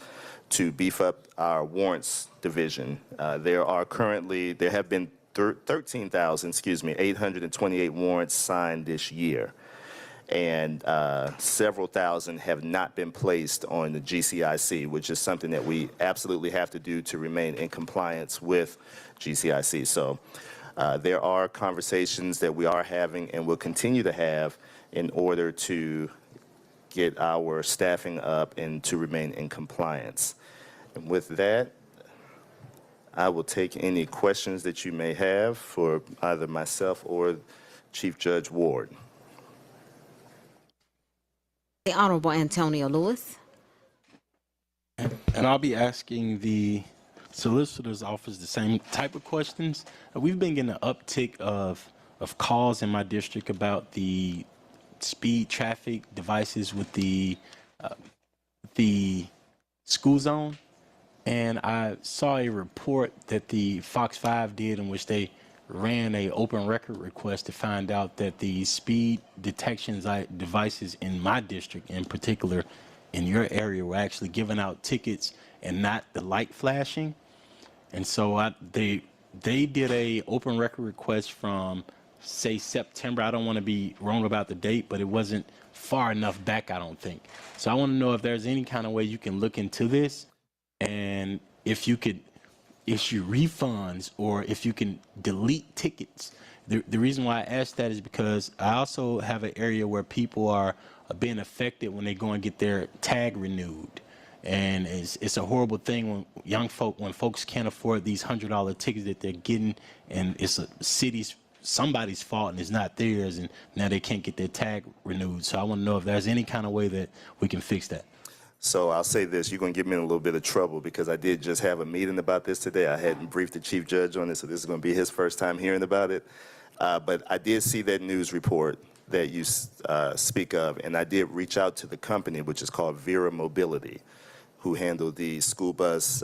to beef up our warrants division. There have been 13,828 warrants signed this year, and several thousand have not been placed on the GCIC, which is something that we absolutely have to do to remain in compliance with GCIC. So there are conversations that we are having and will continue to have in order to get our staffing up and to remain in compliance. And with that, I will take any questions that you may have for either myself or Chief Judge Ward. The Honorable Antonio Lewis. And I'll be asking the Solicitor's Office the same type of questions. We've been getting an uptick of calls in my district about the speed traffic devices with the school zone. And I saw a report that the Fox 5 did in which they ran a open record request to find out that the speed detection devices in my district, in particular in your area, were actually giving out tickets and not the light flashing. And so they did a open record request from, say, September. I don't want to be wrong about the date, but it wasn't far enough back, I don't think. So I want to know if there's any kind of way you can look into this, and if you could issue refunds or if you can delete tickets. The reason why I asked that is because I also have an area where people are being affected when they go and get their tag renewed. And it's a horrible thing when folks can't afford these $100 tickets that they're getting, and it's a somebody's fault and it's not theirs, and now they can't get their tag renewed. So I want to know if there's any kind of way that we can fix that. So I'll say this, you're going to get me in a little bit of trouble because I did just have a meeting about this today. I hadn't briefed the Chief Judge on this, so this is going to be his first time hearing about it. But I did see that news report that you speak of, and I did reach out to the company, which is called Vera Mobility, who handle the school bus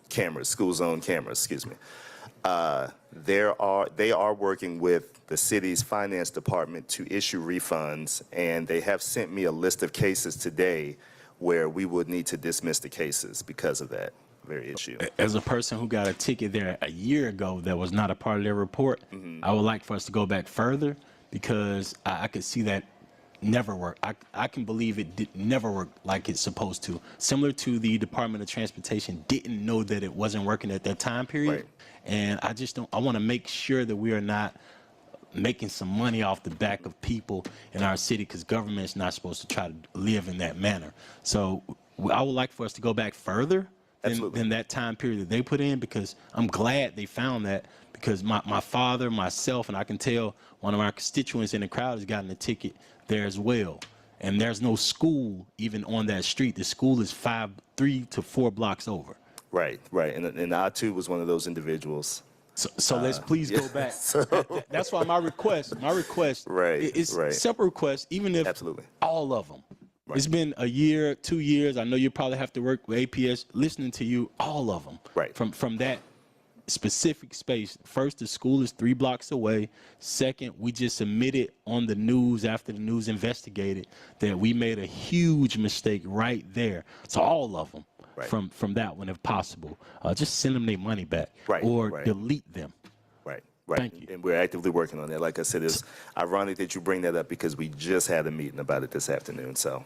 cameras, school zone cameras, excuse me. They are working with the city's finance department to issue refunds, and they have sent me a list of cases today where we would need to dismiss the cases because of that. very issue. As a person who got a ticket there a year ago that was not a part of their report, I would like for us to go back further because I could see that never work. I can believe it did never work like it's supposed to. Similar to the Department of Transportation didn't know that it wasn't working at that time period. Right. And I want to make sure that we are not making some money off the back of people in our city because government is not supposed to try to live in that manner. So I would like for us to go back further than that time period that they put in because I'm glad they found that because my father, myself, and I can tell one of our constituents in the crowd has gotten a ticket there as well. And there's no school even on that street. The school is 3 to 4 blocks over. Right, right. And I too was one of those individuals. So let's please go back. That's why my request Right, is right. separate request, even if Absolutely. all of them. Right. It's been a year, 2 years. I know you probably have to work with APS. Listening to you, all of them. Right. From that specific space. First, the school is 3 blocks away. Second, we just submitted on the news after the news investigated that we made a huge mistake right there. So all of them. Right. From that one, if possible, just send them their money back, Right, or right. delete them. Right, right. Thank you. And we're actively working on that. Like I said, it's ironic that you bring that up because we just had a meeting about it this afternoon. So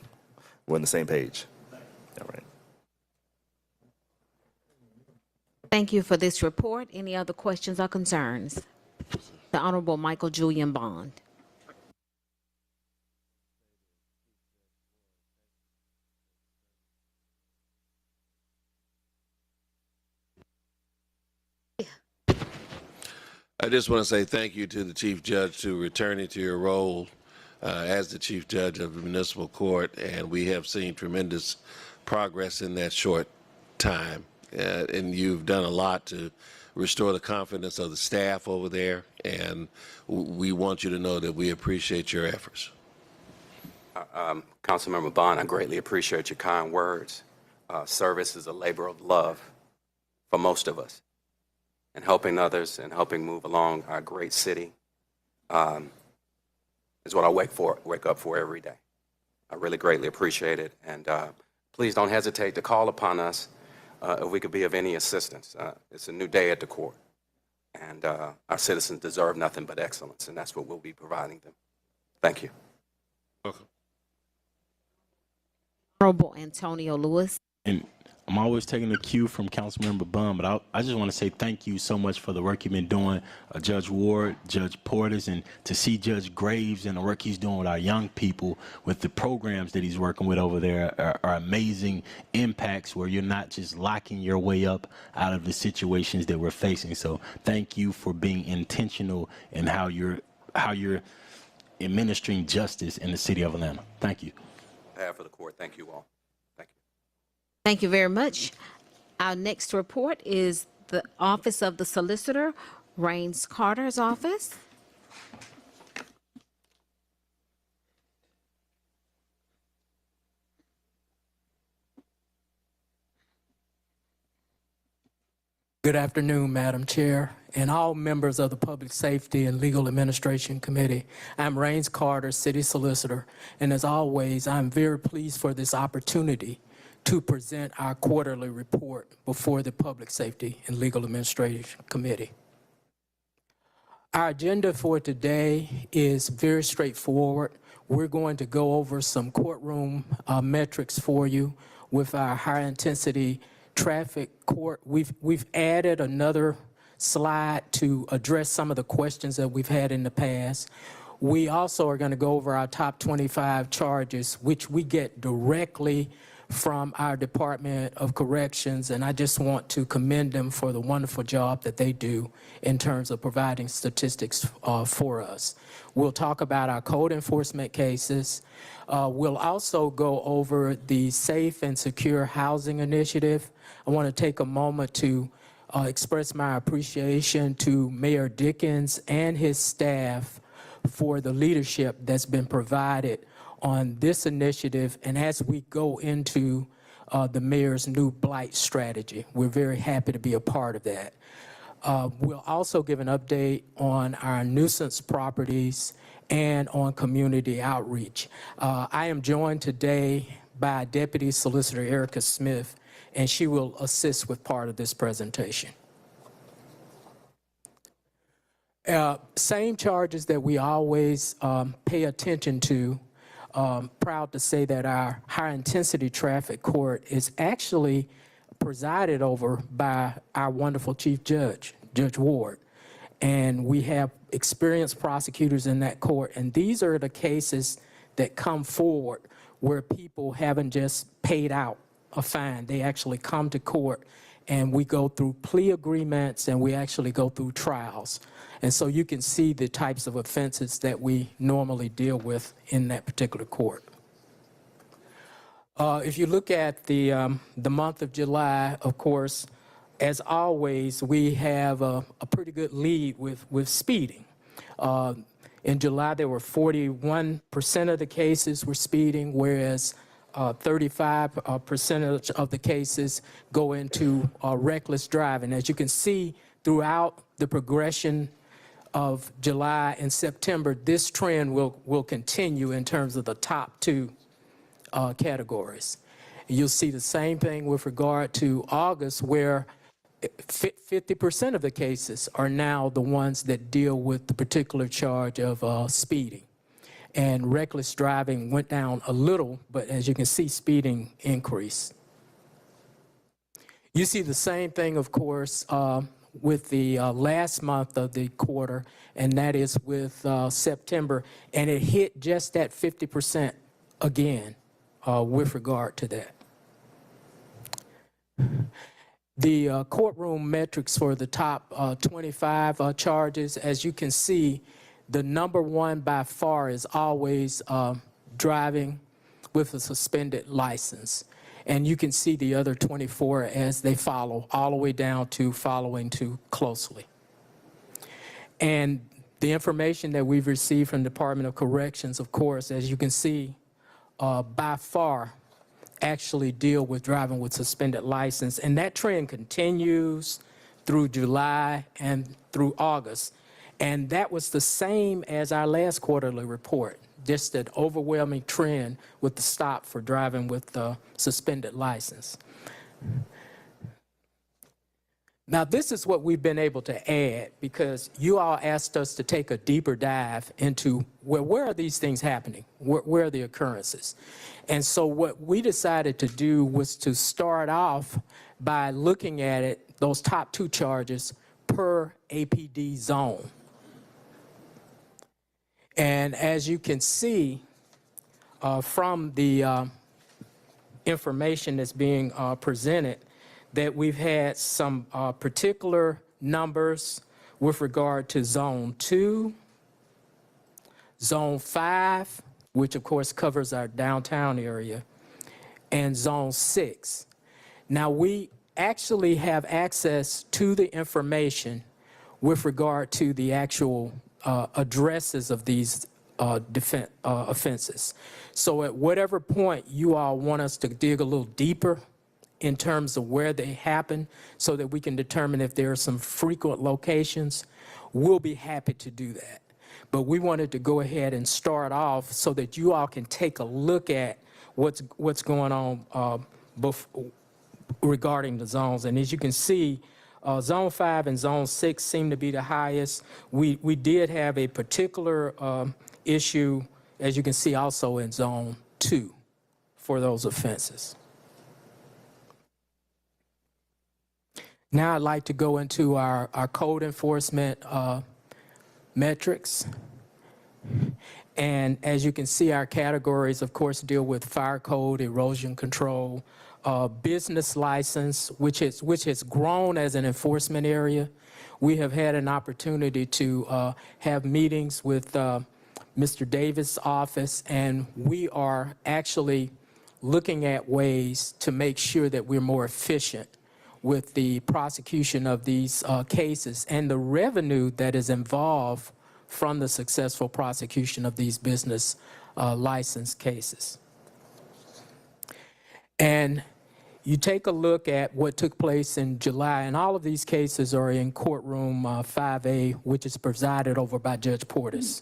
we're on the same page. All right. Thank you for this report. Any other questions or concerns? The Honorable Michael Julian Bond. I just want to say thank you to the Chief Judge to returning to your role as the Chief Judge of the Municipal Court, and we have seen tremendous progress in that short time. And you've done a lot to restore the confidence of the staff over there, and we want you to know that we appreciate your efforts. Councilmember Bond, I greatly appreciate your kind words. Service is a labor of love for most of us. And helping others and helping move along our great city is what I wake up for every day. I really greatly appreciate it. And please don't hesitate to call upon us if we could be of any assistance. It's a new day at the court. And our citizens deserve nothing but excellence, and that's what we'll be providing them. Thank you. Welcome. Honorable Antonio Lewis. And I'm always taking the cue from Councilmember Bum, but I just want to say thank you so much for the work you've been doing, Judge Ward, Judge Portis, and to see Judge Graves and the work he's doing with our young people with the programs that he's working with over there are amazing impacts where you're not just locking your way up out of the situations that we're facing. So thank you for being intentional in how you're administering justice in the city of Atlanta. Thank you. On behalf of the court, thank you all. Thank you very much. Our next report is the Office of the Solicitor, Rains Carter's office. Good afternoon, Madam Chair, and all members of the Public Safety and Legal Administration Committee. I'm Rains Carter, City Solicitor, and as always, I'm very pleased for this opportunity to present our quarterly report before the Public Safety and Legal Administration Committee. Our agenda for today is very straightforward. We're going to go over some courtroom metrics for you with our high-intensity traffic court. We've added another slide to address some of the questions that we've had in the past. We also are going to go over our top 25 charges, which we get directly from our Department of Corrections, and I just want to commend them for the wonderful job that they do in terms of providing statistics for us. We'll talk about our code enforcement cases. We'll also go over the Safe and Secure Housing Initiative. I want to take a moment to express my appreciation to Mayor Dickens and his staff for the leadership that's been provided on this initiative, and as we go into the mayor's new blight strategy. We're very happy to be a part of that. We'll also give an update on our nuisance properties and on community outreach. I am joined today by Deputy Solicitor Erica Smith, and she will assist with part of this presentation. Same charges that we always pay attention to. Proud to say that our high-intensity traffic court is actually presided over by our wonderful Chief Judge, Judge Ward. And we have experienced prosecutors in that court. And these are the cases that come forward where people haven't just paid out a fine. They actually come to court, and we go through plea agreements, and we actually go through trials. And so you can see the types of offenses that we normally deal with in that particular court. If you look at the month of July, of course, as always, we have a pretty good lead with speeding. In July, there were 41% of the cases were speeding, whereas 35% of the cases go into reckless driving. As you can see throughout the progression of July and September, this trend will continue in terms of the top two categories. You'll see the same thing with regard to August, where 50% of the cases are now the ones that deal with the particular charge of speeding. And reckless driving went down a little, but as you can see, speeding increased. You see the same thing, of course, with the last month of the quarter, and that is with September, and it hit just at 50% again with regard to that. The courtroom metrics for the top 25 charges, as you can see, the number one by far is always driving with a suspended license. And you can see the other 24 as they follow, all the way down to following too closely. And the information that we've received from the Department of Corrections, of course, as you can see, by far actually deal with driving with suspended license. And that trend continues through July and through August. And that was the same as our last quarterly report, just an overwhelming trend with the stop for driving with the suspended license. Now, this is what we've been able to add, because you all asked us to take a deeper dive into where are these things happening? Where are the occurrences? And so what we decided to do was to start off by looking at it, those top two charges per APD zone. And as you can see from the information that's being presented, that we've had some particular numbers with regard to Zone 2, Zone 5, which of course covers our downtown area, and Zone 6. Now, we actually have access to the information with regard to the actual addresses of these offenses. So at whatever point you all want us to dig a little deeper in terms of where they happen so that we can determine if there are some frequent locations, we'll be happy to do that. But we wanted to go ahead and start off so that you all can take a look at what's going on regarding the zones. And as you can see, Zone 5 and Zone 6 seem to be the highest. We did have a particular issue, as you can see, also in Zone 2 for those offenses. Now I'd like to go into our code enforcement metrics. And as you can see, our categories, of course, deal with fire code, erosion control, business license, which has grown as an enforcement area. We have had an opportunity to have meetings with Mr. Davis' office, and we are actually looking at ways to make sure that we're more efficient with the prosecution of these cases and the revenue that is involved from the successful prosecution of these business license cases. And you take a look at what took place in July, and all of these cases are in courtroom 5A, which is presided over by Judge Portis.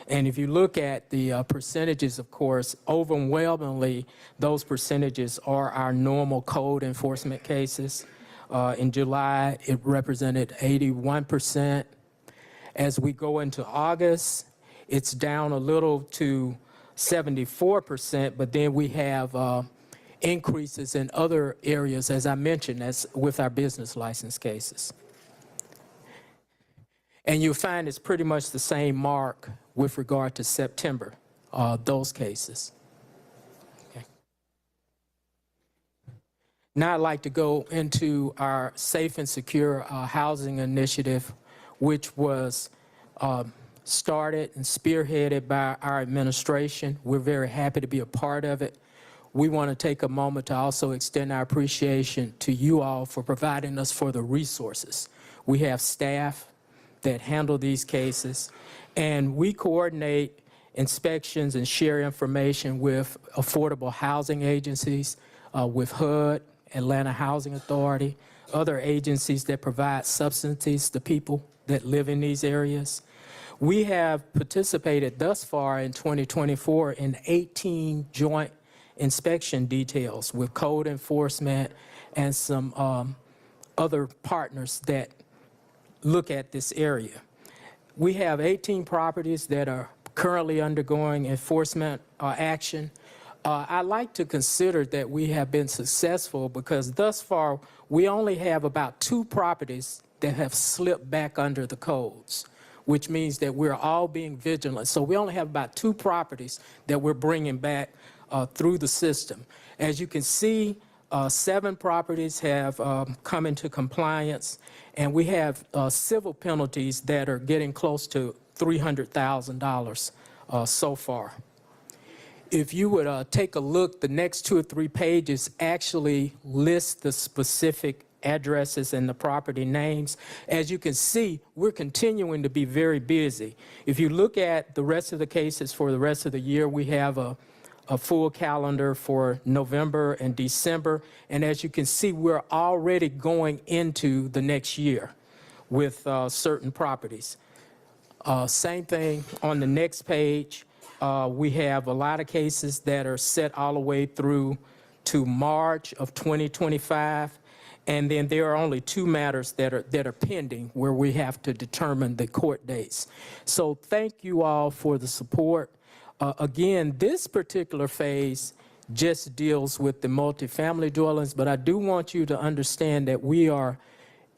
And if you look at the percentages, of course, overwhelmingly, those percentages are our normal code enforcement cases. In July, it represented 81%. As we go into August, it's down a little to 74%, but then we have increases in other areas, as I mentioned, as with our business license cases. And you'll find it's pretty much the same mark with regard to September, those cases. Okay. Now I'd like to go into our Safe and Secure Housing Initiative, which was started and spearheaded by our administration. We're very happy to be a part of it. We want to take a moment to also extend our appreciation to you all for providing us for the resources. We have staff that handle these cases, and we coordinate inspections and share information with affordable housing agencies, with HUD, Atlanta Housing Authority, other agencies that provide subsidies to people that live in these areas. We have participated thus far in 2024 in 18 joint inspection details with code enforcement and some other partners that look at this area. We have 18 properties that are currently undergoing enforcement action. I like to consider that we have been successful because thus far we only have about 2 properties that have slipped back under the codes, which means that we're all being vigilant. So we only have about 2 properties that we're bringing back through the system. As you can see, 7 properties have come into compliance, and we have civil penalties that are getting close to $300,000 so far. If you would take a look, the next 2 or 3 pages actually list the specific addresses and the property names. As you can see, we're continuing to be very busy. If you look at the rest of the cases for the rest of the year, we have a full calendar for November and December. And as you can see, we're already going into the next year with certain properties. Same thing on the next page. We have a lot of cases that are set all the way through to March of 2025. And then there are only 2 matters that are pending where we have to determine the court dates. So thank you all for the support. Again, this particular phase just deals with the multifamily dwellings, but I do want you to understand that we are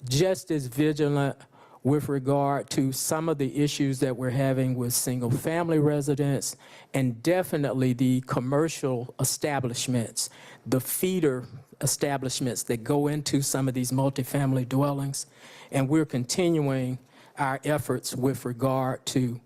just as vigilant with regard to some of the issues that we're having with single-family residents and definitely the commercial establishments, the feeder establishments that go into some of these multifamily dwellings. And we're continuing our efforts with regard to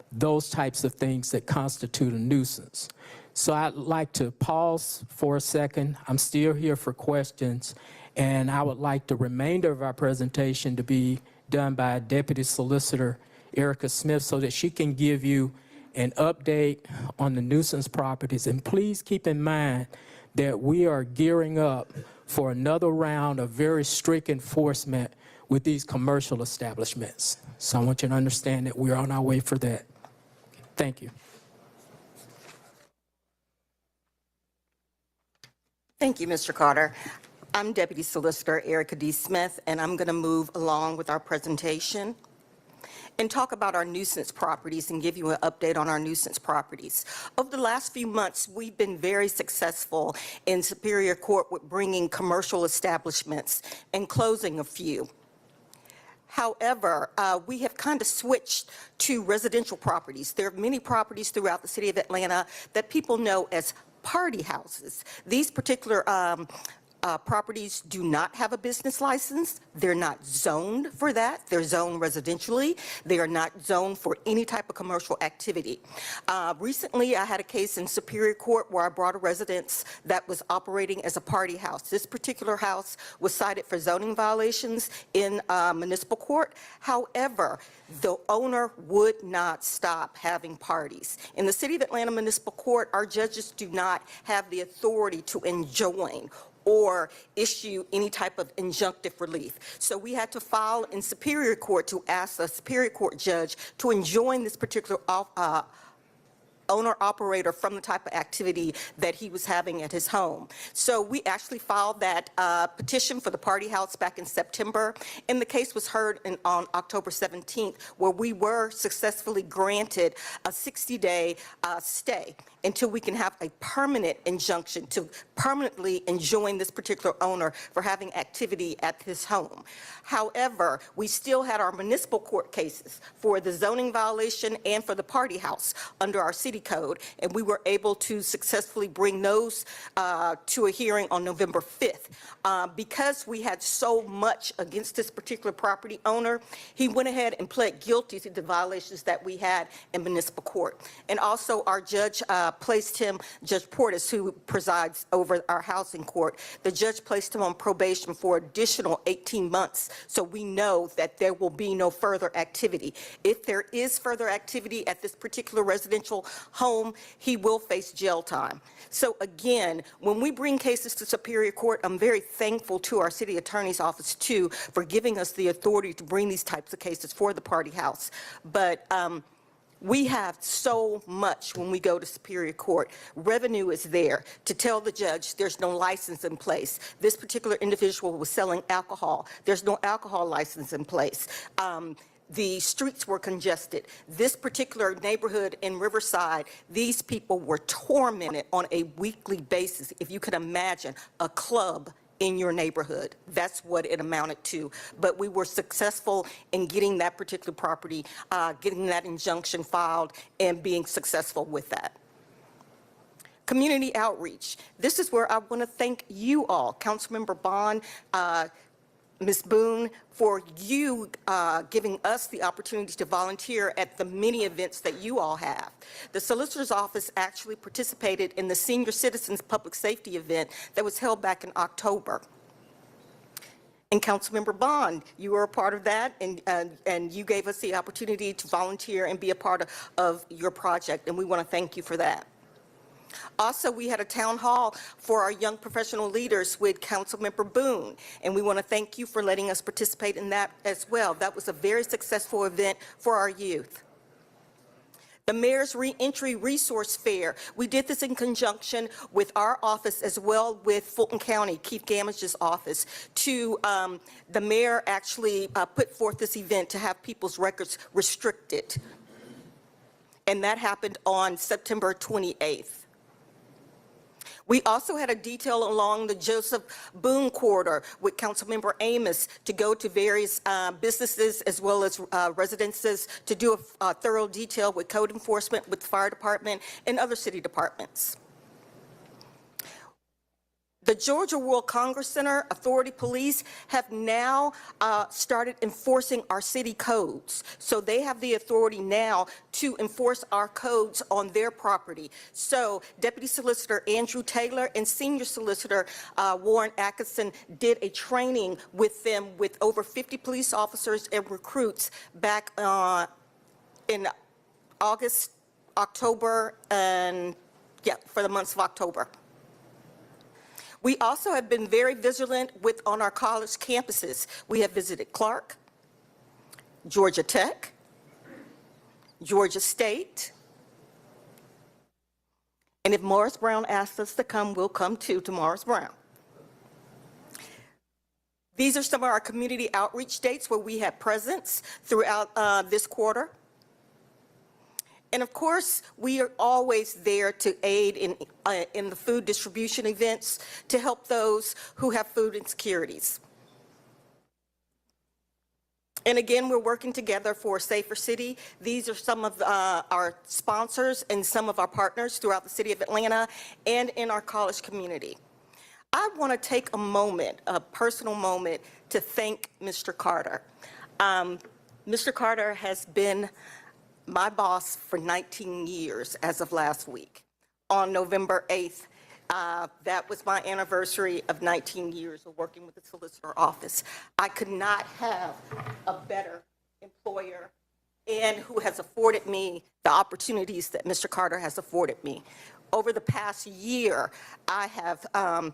those types of things that constitute a nuisance. So I'd like to pause for a second. I'm still here for questions, and I would like the remainder of our presentation to be done by Deputy Solicitor Erica Smith so that she can give you an update on the nuisance properties. And please keep in mind that we are gearing up for another round of very strict enforcement with these commercial establishments. So I want you to understand that we're on our way for that. Thank you. Thank you, Mr. Carter. I'm Deputy Solicitor Erica D. Smith, and I'm going to move along with our presentation and talk about our nuisance properties and give you an update on our nuisance properties. Over the last few months, we've been very successful in Superior Court with bringing commercial establishments and closing a few. However, we have kind of switched to residential properties. There are many properties throughout the city of Atlanta that people know as party houses. These particular properties do not have a business license. They're not zoned for that. They're zoned residentially. They are not zoned for any type of commercial activity. Recently, I had a case in Superior Court where I brought a residence that was operating as a party house. This particular house was cited for zoning violations in Municipal Court. However, the owner would not stop having parties. In the City of Atlanta Municipal Court, our judges do not have the authority to enjoin or issue any type of injunctive relief. So we had to file in Superior Court to ask the Superior Court judge to enjoin this particular owner-operator from the type of activity that he was having at his home. So we actually filed that petition for the party house back in September, and the case was heard on October 17th, where we were successfully granted a 60-day stay until we can have a permanent injunction to permanently enjoin this particular owner for having activity at his home. However, we still had our municipal court cases for the zoning violation and for the party house under our city code, and we were able to successfully bring those to a hearing on November 5th. Because we had so much against this particular property owner, he went ahead and pled guilty to the violations that we had in municipal court. And also our judge placed him, Judge Portis, who presides over our housing court, the judge placed him on probation for additional 18 months, so we know that there will be no further activity. If there is further activity at this particular residential home, he will face jail time. So again, when we bring cases to Superior Court, I'm very thankful to our city attorney's office too for giving us the authority to bring these types of cases for the party house. But we have so much when we go to Superior Court. Revenue is there to tell the judge there's no license in place. This particular individual was selling alcohol. There's no alcohol license in place. The streets were congested. This particular neighborhood in Riverside, these people were tormented on a weekly basis. If you could imagine a club in your neighborhood, that's what it amounted to. But we were successful in getting that particular property, getting that injunction filed, and being successful with that. Community outreach. This is where I want to thank you all, Councilmember Bond, Ms. Boone, for you giving us the opportunity to volunteer at the many events that you all have. The Solicitor's Office actually participated in the Senior Citizens Public Safety event that was held back in October. And Councilmember Bond, you were a part of that, and you gave us the opportunity to volunteer and be a part of your project, and we want to thank you for that. Also, we had a town hall for our young professional leaders with Councilmember Boone, and we want to thank you for letting us participate in that as well. That was a very successful event for our youth. The Mayor's Reentry Resource Fair. We did this in conjunction with our office as well with Fulton County, Keith Gamage's office. The mayor actually put forth this event to have people's records restricted. And that happened on September 28th. We also had a detail along the Joseph Boone corridor with Councilmember Amos to go to various businesses as well as residences to do a thorough detail with code enforcement, with the fire department, and other city departments. The Georgia World Congress Center Authority Police have now started enforcing our city codes. So they have the authority now to enforce our codes on their property. So Deputy Solicitor Andrew Taylor and Senior Solicitor Warren Atkinson did a training with them with over 50 police officers and recruits back in August, October, and for the months of October. We also have been very vigilant on our college campuses. We have visited Clark, Georgia Tech, Georgia State, and if Morris Brown asks us to come, we'll come too to Morris Brown. These are some of our community outreach dates where we had presence throughout this quarter. And of course, we are always there to aid in the food distribution events to help those who have food insecurities. And again, we're working together for a safer city. These are some of our sponsors and some of our partners throughout the city of Atlanta and in our college community. I want to take a moment, a personal moment, to thank Mr. Carter. Mr. Carter has been my boss for 19 years as of last week. On November 8th, that was my anniversary of 19 years of working with the Solicitor Office. I could not have a better employer and who has afforded me the opportunities that Mr. Carter has afforded me. Over the past year, I have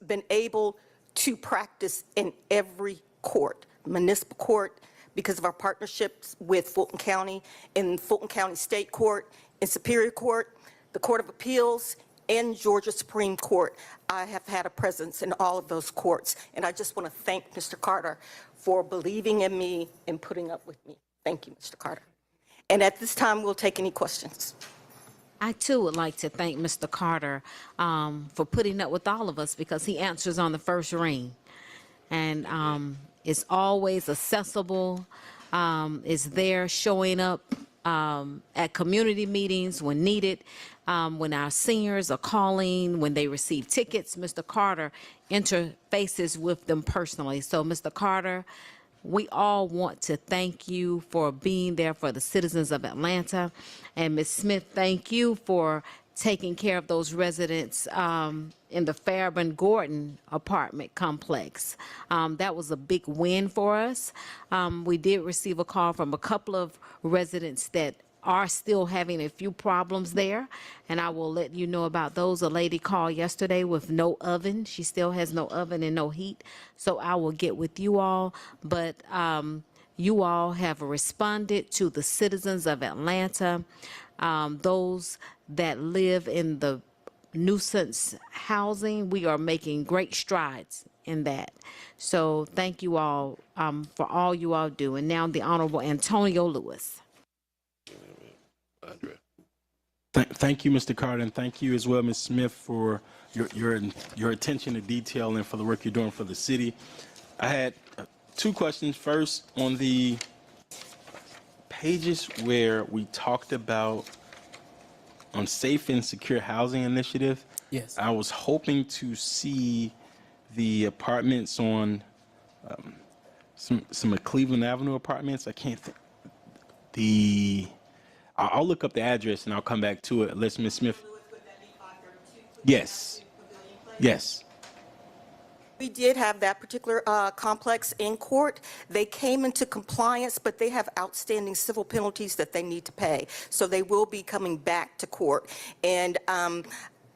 been able to practice in every court, municipal court, because of our partnerships with Fulton County, in Fulton County State Court, in Superior Court, the Court of Appeals, and Georgia Supreme Court. I have had a presence in all of those courts, and I just want to thank Mr. Carter for believing in me and putting up with me. Thank you, Mr. Carter. And at this time, we'll take any questions. I too would like to thank Mr. Carter for putting up with all of us because he answers on the first ring. And is always accessible, is there showing up at community meetings when needed, when our seniors are calling, when they receive tickets. Mr. Carter interfaces with them personally. So, Mr. Carter, we all want to thank you for being there for the citizens of Atlanta. And Ms. Smith, thank you for taking care of those residents in the Fairburn Gordon apartment complex. That was a big win for us. We did receive a call from a couple of residents that are still having a few problems there, and I will let you know about those. A lady called yesterday with no oven. She still has no oven and no heat, so I will get with you all. But you all have responded to the citizens of Atlanta, those that live in the nuisance housing. We are making great strides in that. So thank you all for all you all do. And now the Honorable Antonio Lewis. Thank you, Mr. Carter, and thank you as well, Ms. Smith, for your attention to detail and for the work you're doing for the city. I had two questions. First, on the pages where we talked about on safe and secure housing initiative, Yes. I was hoping to see the apartments on some of Cleveland Avenue apartments. I can't think. I'll look up the address and I'll come back to it. Let's Ms. Smith. Yes. Yes. We did have that particular complex in court. They came into compliance, but they have outstanding civil penalties that they need to pay. So they will be coming back to court. And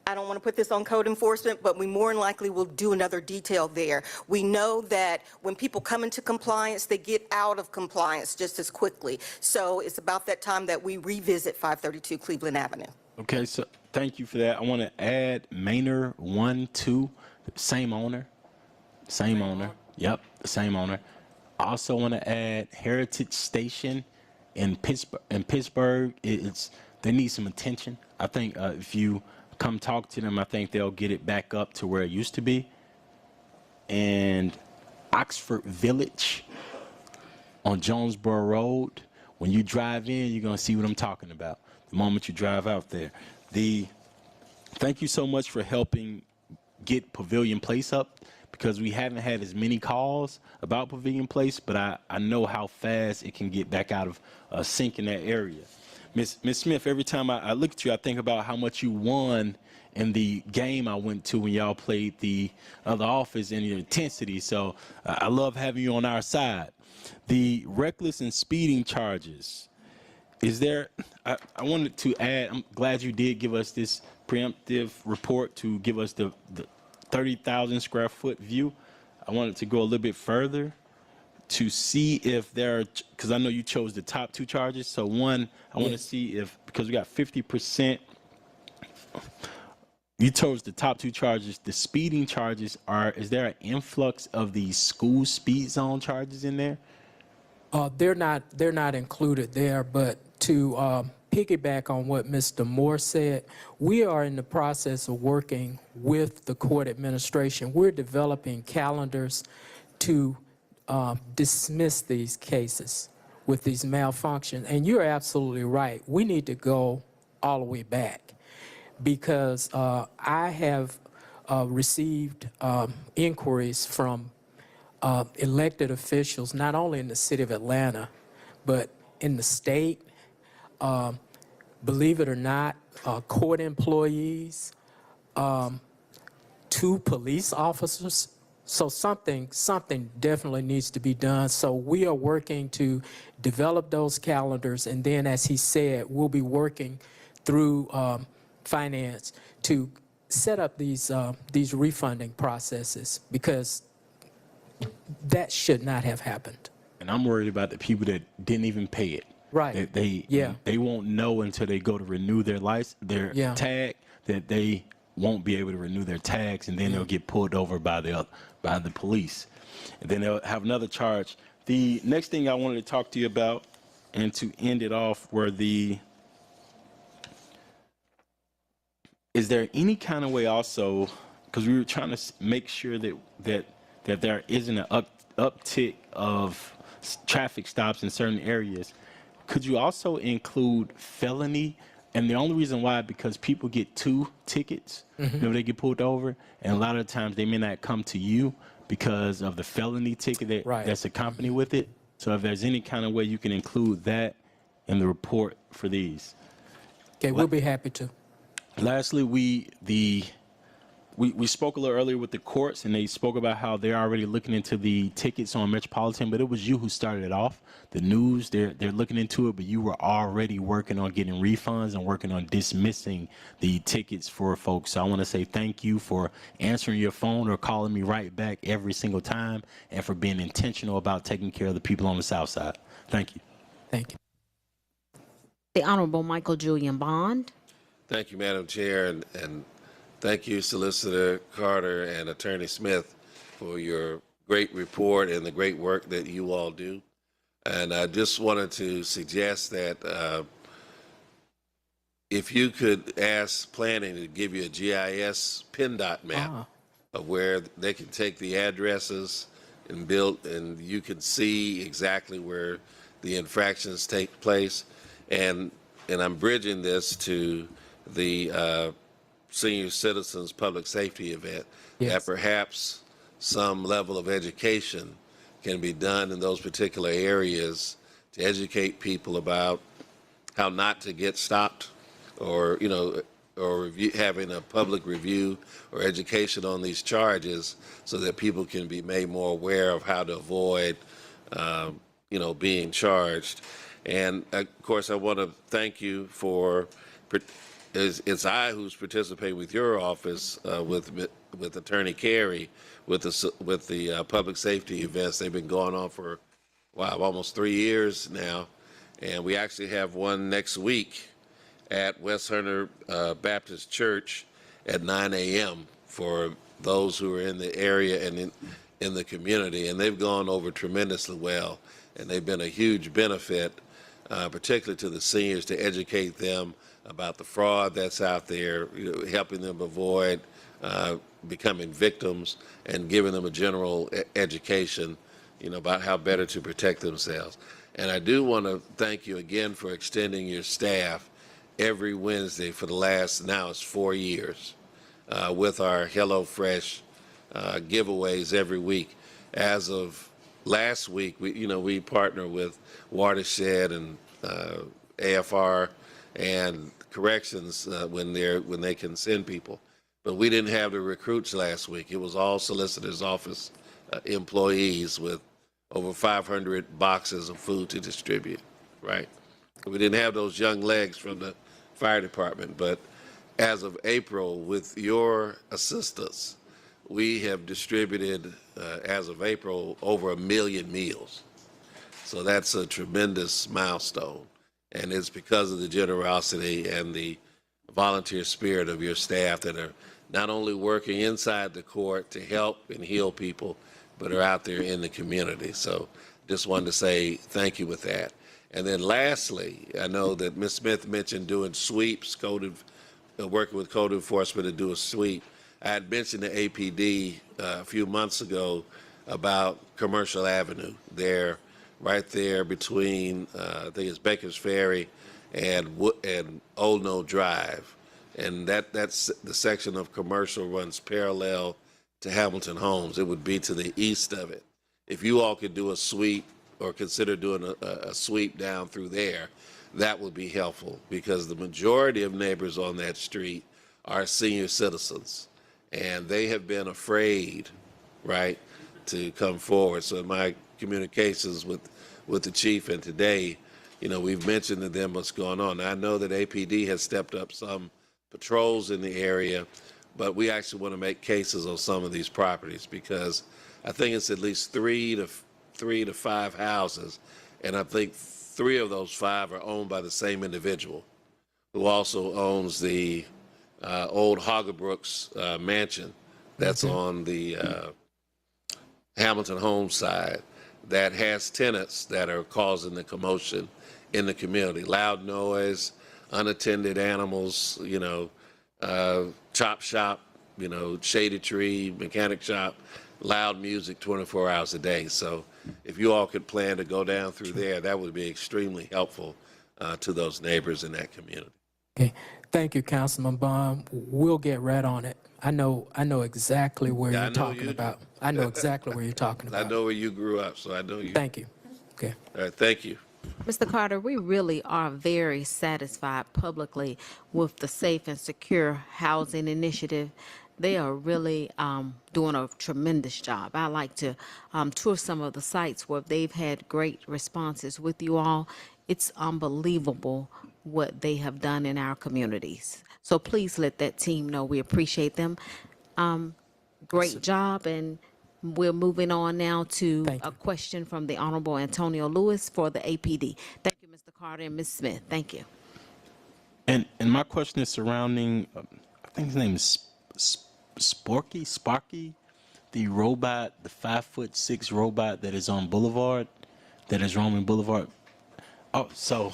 I don't want to put this on code enforcement, but we more than likely will do another detail there. We know that when people come into compliance, they get out of compliance just as quickly. So it's about that time that we revisit 532 Cleveland Avenue. Okay, so thank you for that. I want to add Manor 1, 2, same owner. Same owner. Yep, the same owner. I also want to add Heritage Station in Pittsburgh. They need some attention. I think if you come talk to them, I think they'll get it back up to where it used to be. And Oxford Village on Jonesboro Road. When you drive in, you're going to see what I'm talking about the moment you drive out there. Thank you so much for helping get Pavilion Place up, because we haven't had as many calls about Pavilion Place, but I know how fast it can get back out of sync in that area. Ms. Smith, every time I look at you, I think about how much you won in the game I went to when y'all played the other office and your intensity. So I love having you on our side. The reckless and speeding charges, is there, I wanted to add, I'm glad you did give us this preemptive report to give us the 30,000 square foot view. I wanted to go a little bit further to see if there are, because I know you chose the top two charges. So one, I want to see if, because we got 50%, you chose the top two charges. The speeding charges is there an influx of the school speed zone charges in there? They're not included there, but to piggyback on what Mr. Moore said, we are in the process of working with the court administration. We're developing calendars to dismiss these cases with these malfunctions. And you're absolutely right. We need to go all the way back, because I have received inquiries from elected officials, not only in the city of Atlanta, but in the state, believe it or not, court employees, 2 police officers. So something definitely needs to be done. So we are working to develop those calendars, and then, as he said, we'll be working through finance to set up these refunding processes, because that should not have happened. And I'm worried about the people that didn't even pay it. Right. They won't know until they go to renew their tag, that they won't be able to renew their tags, and then they'll get pulled over by the police. And then they'll have another charge. The next thing I wanted to talk to you about, and to end it off, were is there any kind of way also, because we were trying to make sure that there isn't an uptick of traffic stops in certain areas, could you also include felony? And the only reason why, because people get 2 tickets when they get pulled over, and a lot of times they may not come to you because of the felony ticket that's accompanied with it. So if there's any kind of way you can include that in the report for these. Okay, we'll be happy to. Lastly, we spoke a little earlier with the courts, and they spoke about how they're already looking into the tickets on Metropolitan, but it was you who started it off. The news, they're looking into it, but you were already working on getting refunds and working on dismissing the tickets for folks. So I want to say thank you for answering your phone or calling me right back every single time, and for being intentional about taking care of the people on the South Side. Thank you. Thank you. The Honorable Michael Julian Bond. Thank you, Madam Chair, and thank you, Solicitor Carter and Attorney Smith, for your great report and the great work that you all do. And I just wanted to suggest that if you could ask planning to give you a GIS PennDOT map of where they can take the addresses and build, and you can see exactly where the infractions take place. And I'm bridging this to the senior citizens public safety event, that perhaps some level of education can be done in those particular areas to educate people about how not to get stopped, or having a public review or education on these charges, so that people can be made more aware of how to avoid being charged. And of course, I want to thank you for. It's I who's participating with your office, with Attorney Carey, with the public safety events. They've been going on for, almost 3 years now, and we actually have one next week at West Hunter Baptist Church at 9 a.m. for those who are in the area and in the community, and they've gone over tremendously well, and they've been a huge benefit, particularly to the seniors, to educate them about the fraud that's out there, helping them avoid becoming victims, and giving them a general education, about how better to protect themselves. And I do want to thank you again for extending your staff every Wednesday for the last, now it's 4 years, with our HelloFresh giveaways every week. As of last week, we partner with Watershed and AFR and Corrections when they can send people. But we didn't have the recruits last week. It was all Solicitor's Office employees with over 500 boxes of food to distribute, right? We didn't have those young legs from the fire department, but as of April, with your assistance, we have distributed, as of April, over 1 million meals. So that's a tremendous milestone. And it's because of the generosity and the volunteer spirit of your staff that are not only working inside the court to help and heal people, but are out there in the community. So just wanted to say thank you with that. And then lastly, I know that Ms. Smith mentioned doing sweeps, working with code enforcement to do a sweep. I had mentioned the APD a few months ago about Commercial Avenue there, right there between, I think it's Baker's Ferry and Old Knoll Drive. And that's the section of Commercial runs parallel to Hamilton Homes. It would be to the east of it. If you all could do a sweep or consider doing a sweep down through there, that would be helpful, because the majority of neighbors on that street are senior citizens, and they have been afraid, right, to come forward. So in my communications with the chief and today, we've mentioned to them what's going on. I know that APD has stepped up some patrols in the area, but we actually want to make cases on some of these properties because I think it's at least three to five houses, and I think 3 of those 5 are owned by the same individual, who also owns the old Hoggebrooks mansion that's on the Hamilton Homes side that has tenants that are causing the commotion in the community. Loud noise, unattended animals, chop shop, shady tree, mechanic shop, loud music 24 hours a day. So if you all could plan to go down through there, that would be extremely helpful to those neighbors in that community. Okay. Thank you, Councilman Bond. We'll get right on it. I know exactly where Yeah, I you're know talking you about. do. I know exactly where you're talking I about. know where you grew up, so I know you. Thank you. Okay. All right, thank you. Mr. Carter, we really are very satisfied publicly with the Safe and Secure Housing Initiative. They are really doing a tremendous job. I like to tour some of the sites where they've had great responses with you all. It's unbelievable what they have done in our communities. So please let that team know we appreciate them. Great job, and we're moving on now to a question from the Honorable Antonio Lewis for the APD. Thank you, Mr. Carter and Ms. Smith. Thank you. And my question is surrounding, I think his name is Sparky, the robot, the 5'6" robot that is on Boulevard, that is roaming Boulevard. Oh, so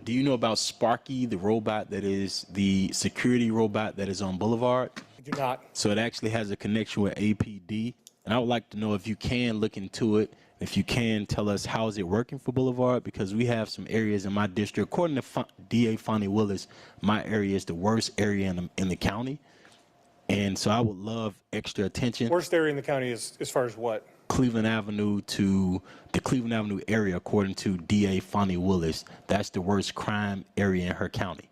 do you know about Sparky, the robot that is the security robot that is on Boulevard? I do not. So it actually has a connection with APD. And I would like to know if you can look into it, if you can tell us how is it working for Boulevard, because we have some areas in my district. According to DA Fonnie Willis, my area is the worst area in the county. And so I would love extra attention. Worst area in the county is as far as what? Cleveland Avenue to the Cleveland Avenue area, according to DA Fonnie Willis, that's the worst crime area in her county.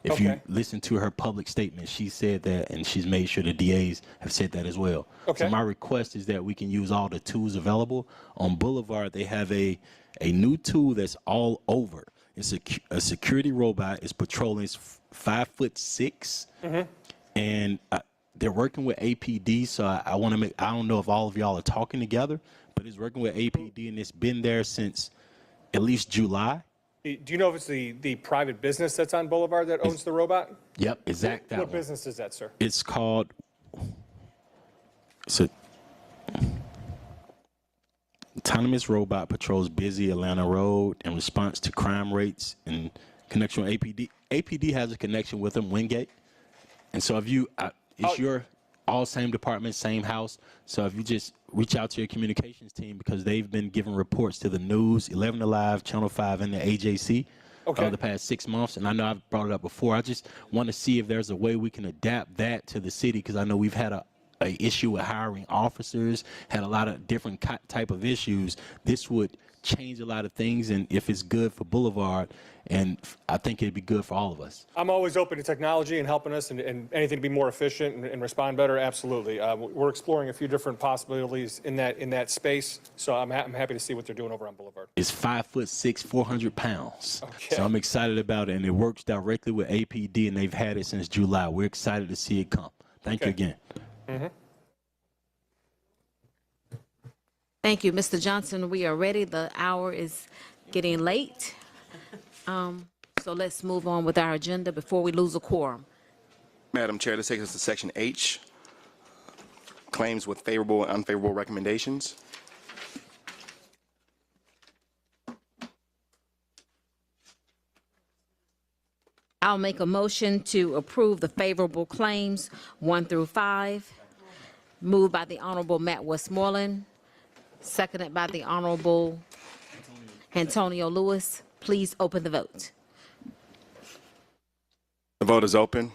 If you listen to her public statement, she said that, and she's made sure the DAs have said that as well. Okay. So my request is that we can use all the tools available. On Boulevard, they have a new tool that's all over. It's a security robot. It's patrolling. It's 5'6", and they're working with APD. So I want to make. I don't know if all of y'all are talking together, but it's working with APD, and it's been there since at least July. Do you know if it's the private business that's on Boulevard that owns the robot? Yep, exact. What business is that, sir? It's called. It's a autonomous robot patrols busy Atlanta Road in response to crime rates in connection with APD. APD has a connection with them, Wingate, and so if you, it's your all same department, same house. So if you just reach out to your communications team, because they've been giving reports to the news, 11 Alive, Channel 5, and the AJC over the past 6 months. And I know I've brought it up before. I just want to see if there's a way we can adapt that to the city, because I know we've had a issue with hiring officers, had a lot of different type of issues. This would change a lot of things, and if it's good for Boulevard, and I think it'd be good for all of us. I'm always open to technology and helping us and anything to be more efficient and respond better. Absolutely. We're exploring a few different possibilities in that space. So I'm happy to see what they're doing over on Boulevard. It's 5'6", 400 pounds. Okay. So I'm excited about it, and it works directly with APD, and they've had it since July. We're excited to see it come. Thank you again. Thank you, Mr. Johnson. We are ready. The hour is getting late. So let's move on with our agenda before we lose a quorum. Madam Chair, this takes us to Section H, claims with favorable and unfavorable recommendations. I'll make a motion to approve the favorable claims 1 through 5, moved by the Honorable Matt Westmoreland, seconded by the Honorable Antonio Lewis. Please open the vote. The vote is open.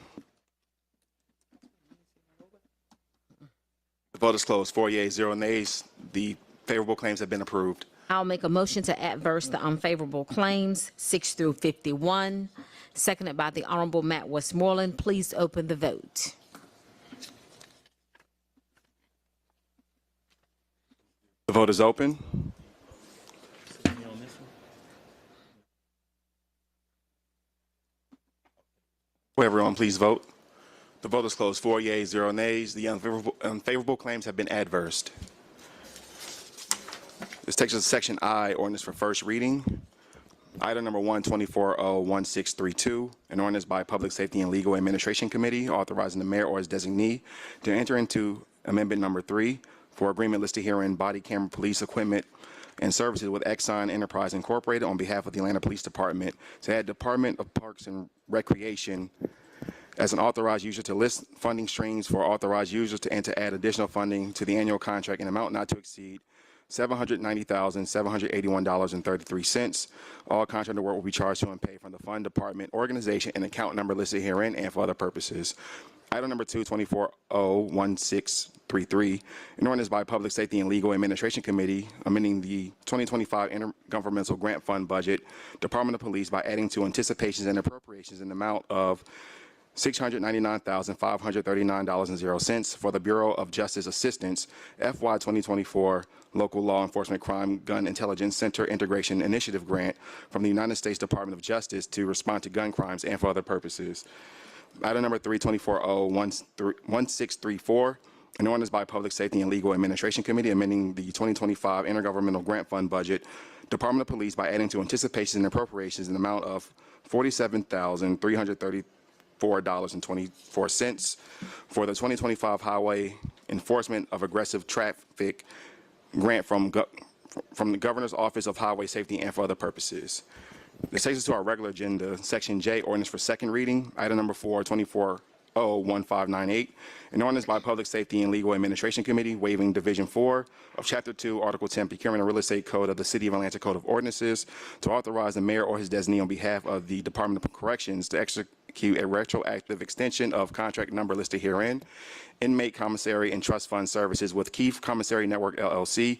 The vote is closed. 4 yeas, 0 nays. The favorable claims have been approved. I'll make a motion to adverse the unfavorable claims 6 through 51, seconded by the Honorable Matt Westmoreland. Please open the vote. The vote is open. Will everyone please vote? The vote is closed. 4 yeas, 0 nays. The unfavorable claims have been adversed. This takes us to Section I, ordinance for first reading. Item number 124-01632, an ordinance by Public Safety and Legal Administration Committee authorizing the mayor or his designee to enter into Amendment Number 3 for agreement listed herein, body camera police equipment and services with Exxon Enterprise Incorporated on behalf of the Atlanta Police Department to add Department of Parks and Recreation as an authorized user, to list funding streams for authorized users, and to add additional funding to the annual contract in amount not to exceed $790,781.33. All contractor work will be charged to and paid from the fund, department, organization, and account number listed herein and for other purposes. Item number 2, 2401633, an ordinance by Public Safety and Legal Administration Committee amending the 2025 Intergovernmental Grant Fund budget, Department of Police, by adding to anticipations and appropriations in the amount of $699,539.00 for the Bureau of Justice Assistance FY 2024 Local Law Enforcement Crime Gun Intelligence Center Integration Initiative Grant from the United States Department of Justice to respond to gun crimes and for other purposes. Item number 3, 2401634, an ordinance by Public Safety and Legal Administration Committee amending the 2025 Intergovernmental Grant Fund budget, Department of Police, by adding to anticipations and appropriations in the amount of $47,334.24 for the 2025 Highway Enforcement of Aggressive Traffic Grant from the Governor's Office of Highway Safety and for other purposes. This takes us to our regular agenda, Section J, ordinance for second reading. Item number 4, 2401598, an ordinance by Public Safety and Legal Administration Committee waiving Division 4 of Chapter 2, Article 10, Procurement and Real Estate Code of the City of Atlanta Code of Ordinances to authorize the mayor or his designee on behalf of the Department of Corrections to execute a retroactive extension of contract number listed herein, inmate commissary and trust fund services with Keith Commissary Network LLC,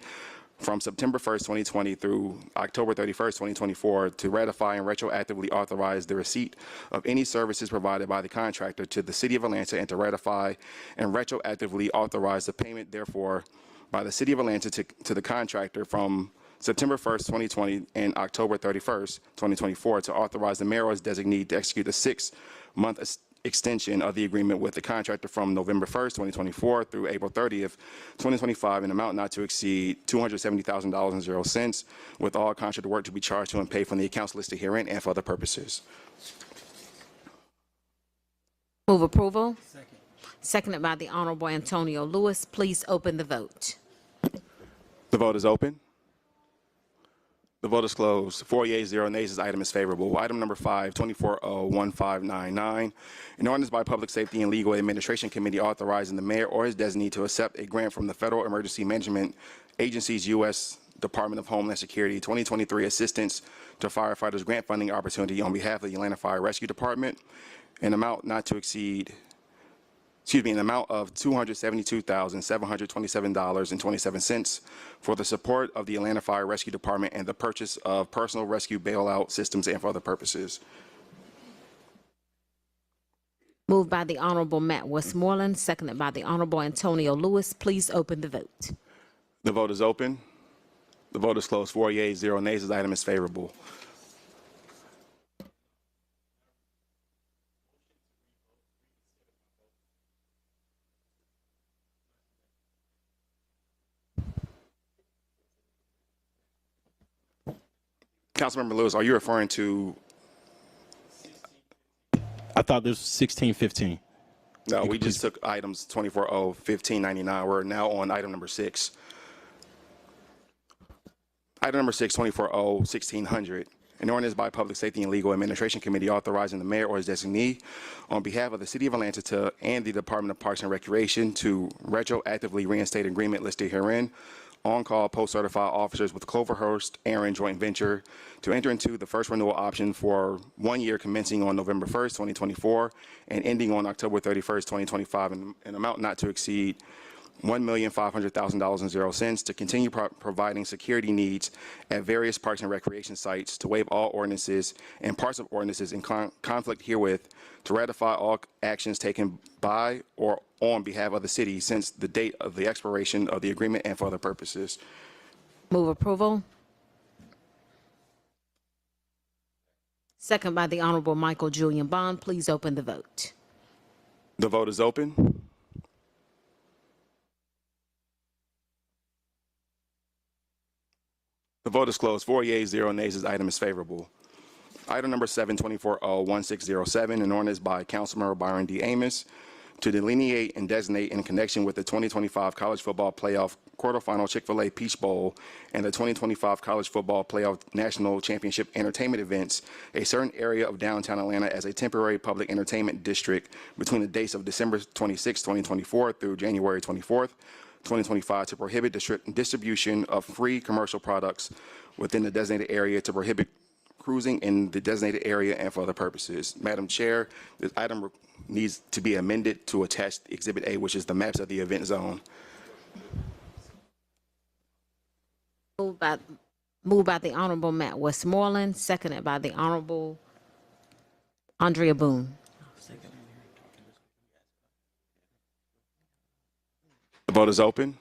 from September 1st, 2020 through October 31st, 2024, to ratify and retroactively authorize the receipt of any services provided by the contractor to the City of Atlanta, and to ratify and retroactively authorize the payment, therefore, by the City of Atlanta to the contractor from September 1st, 2020 and October 31st, 2024, to authorize the mayor or his designee to execute a 6-month extension of the agreement with the contractor from November 1st, 2024 through April 30th, 2025, in amount not to exceed $270,000.00, with all contractor work to be charged to and paid from the accounts listed herein and for other purposes. Move approval. Seconded by the Honorable Antonio Lewis. Please open the vote. The vote is open. The vote is closed. 4 yeas, 0 nays. This item is favorable. Item number 5, 2401599, an ordinance by Public Safety and Legal Administration Committee authorizing the mayor or his designee to accept a grant from the Federal Emergency Management Agency's U.S. Department of Homeland Security 2023 Assistance to Firefighters Grant Funding Opportunity on behalf of the Atlanta Fire Rescue Department, an amount not to exceed an amount of $272,727.27 for the support of the Atlanta Fire Rescue Department and the purchase of personal rescue bailout systems and for other purposes. Moved by the Honorable Matt Westmoreland, seconded by the Honorable Antonio Lewis. Please open the vote. The vote is open. The vote is closed. 4 yeas, 0 nays. This item is favorable. Councilmember Lewis, are you referring to? I thought this was 1615. No, we just took items 2401599. We're now on item number 6. Item number 6, 2401600, an ordinance by Public Safety and Legal Administration Committee authorizing the mayor or his designee on behalf of the City of Atlanta and the Department of Parks and Recreation to retroactively reinstate agreement listed herein, on-call post-certified officers with Cloverhurst Aaron Joint Venture to enter into the first renewal option for 1 year commencing on November 1st, 2024 and ending on October 31st, 2025, in an amount not to exceed $1,500,000.00 to continue providing security needs at various parks and recreation sites, to waive all ordinances and parts of ordinances in conflict herewith, to ratify all actions taken by or on behalf of the city since the date of the expiration of the agreement and for other purposes. Move approval. Second by the Honorable Michael Julian Bond. Please open the vote. The vote is open. The vote is closed. 4 yeas, 0 nays. This item is favorable. Item number 7, 24-01607, an ordinance by Councilmember Byron D. Amos to delineate and designate in connection with the 2025 College Football Playoff Quarterfinal Chick-fil-A Peach Bowl and the 2025 College Football Playoff National Championship Entertainment events a certain area of downtown Atlanta as a temporary public entertainment district between the dates of December 26, 2024 through January 24th, 2025 to prohibit distribution of free commercial products within the designated area, to prohibit cruising in the designated area, and for other purposes. Madam Chair, this item needs to be amended to attach Exhibit A, which is the maps of the event zone. Moved by the Honorable Matt Westmoreland, seconded by the Honorable Andrea Boone. The vote is open.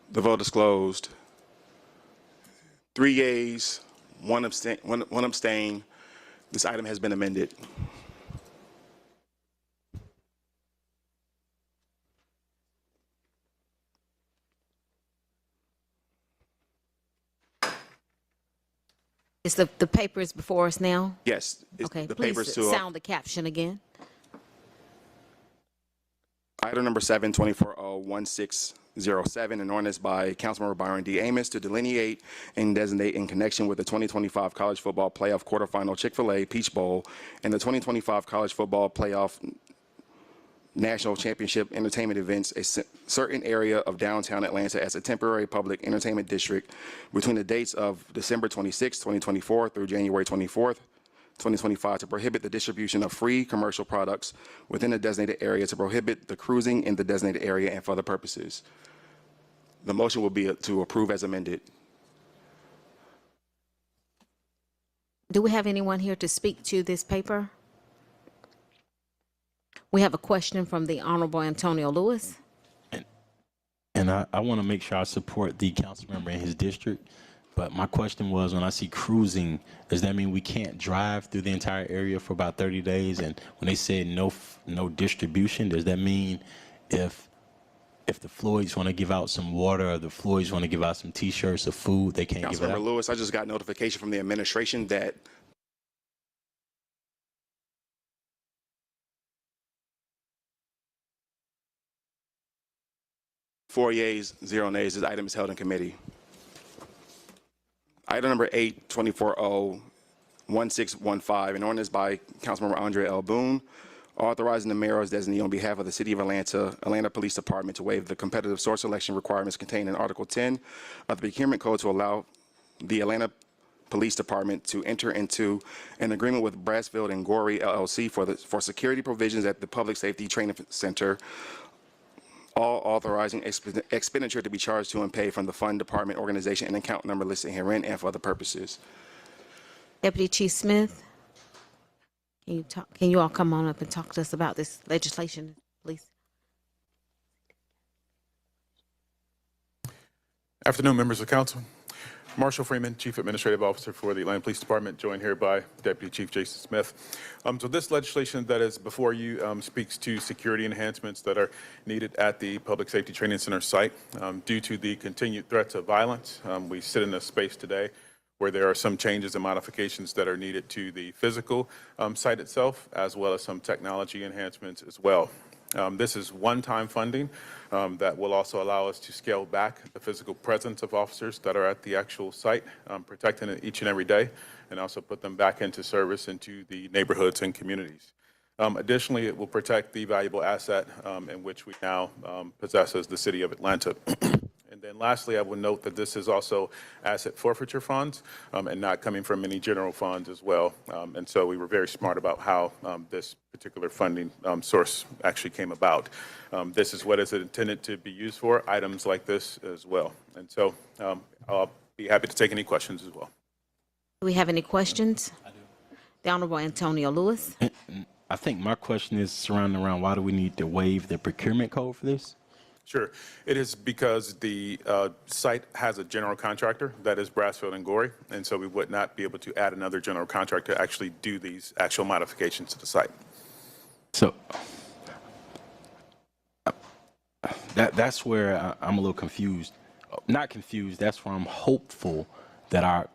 The vote is closed. 3 yeas, one abstain. This item has been amended. Is the paper is before us now? Yes. Okay, the please papers to sound the caption again. Item number 7, 24-01607, an ordinance by Councilmember Byron D. Amos to delineate and designate in connection with the 2025 College Football Playoff Quarterfinal Chick-fil-A Peach Bowl and the 2025 College Football Playoff National Championship Entertainment events a certain area of downtown Atlanta as a temporary public entertainment district between the dates of December 26, 2024 through January 24th, 2025 to prohibit the distribution of free commercial products within the designated area, to prohibit the cruising in the designated area, and for other purposes. The motion will be to approve as amended. Do we have anyone here to speak to this paper? We have a question from the Honorable Antonio Lewis. And I want to make sure I support the council member in his district. But my question was, when I see cruising, does that mean we can't drive through the entire area for about 30 days? And when they said no distribution, does that mean if the Floyds want to give out some water or the Floyds want to give out some T-shirts or food, they can't give it Councilmember out? Lewis, I just got notification from the administration that four yeas, 0 nays. This item is held in committee. Item number 8, 24-01615, an ordinance by Councilmember Andrea L. Boone, authorizing the mayor as designee on behalf of the City of Atlanta Police Department to waive the competitive source selection requirements contained in Article 10 of the Procurement Code to allow the Atlanta Police Department to enter into an agreement with Brassfield and Gorey LLC for security provisions at the Public Safety Training Center, all authorizing expenditure to be charged to and paid from the fund, department, organization, and account number listed herein, and for other purposes. Deputy Chief Smith, can you all come on up and talk to us about this legislation, please? Afternoon, members of council. Marshall Freeman, Chief Administrative Officer for the Atlanta Police Department, joined here by Deputy Chief Jason Smith. So this legislation that is before you speaks to security enhancements that are needed at the Public Safety Training Center site. Due to the continued threats of violence, we sit in a space today where there are some changes and modifications that are needed to the physical site itself, as well as some technology enhancements as well. This is one-time funding that will also allow us to scale back the physical presence of officers that are at the actual site, protecting it each and every day, and also put them back into service into the neighborhoods and communities. Additionally, it will protect the valuable asset in which we now possess as the City of Atlanta. And then lastly, I would note that this is also asset forfeiture funds and not coming from any general funds as well. And so we were very smart about how this particular funding source actually came about. This is what is intended to be used for, items like this as well. And so I'll be happy to take any questions as well. Do we have any questions? I do. The Honorable Antonio Lewis. I think my question is surrounding around why do we need to waive the procurement code for this? Sure. It is because the site has a general contractor, that is Brassfield and Gorey, and so we would not be able to add another general contractor to actually do these actual modifications to the site. So that's where I'm a little confused. Not confused, that's where I'm hopeful that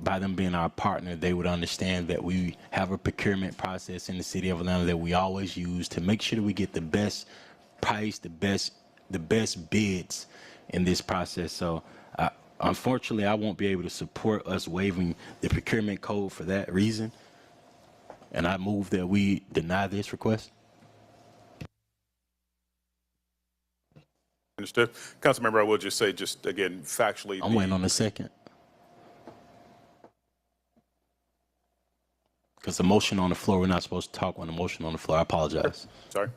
by them being our partner, they would understand that we have a procurement process in the city of Atlanta that we always use to make sure that we get the best price, the best bids in this process. So unfortunately, I won't be able to support us waiving the procurement code for that reason. And I move that we deny this request. Understood. Councilmember, I will just say, just again, factually. I'm waiting on a second. Because the motion on the floor, we're not supposed to talk when the motion on the floor. I apologize. Sorry.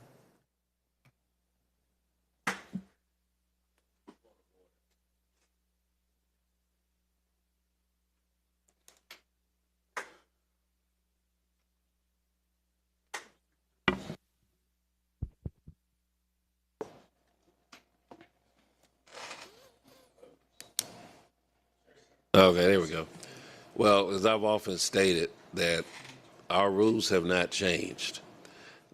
Okay, there we go. Well, as I've often stated, that our rules have not changed,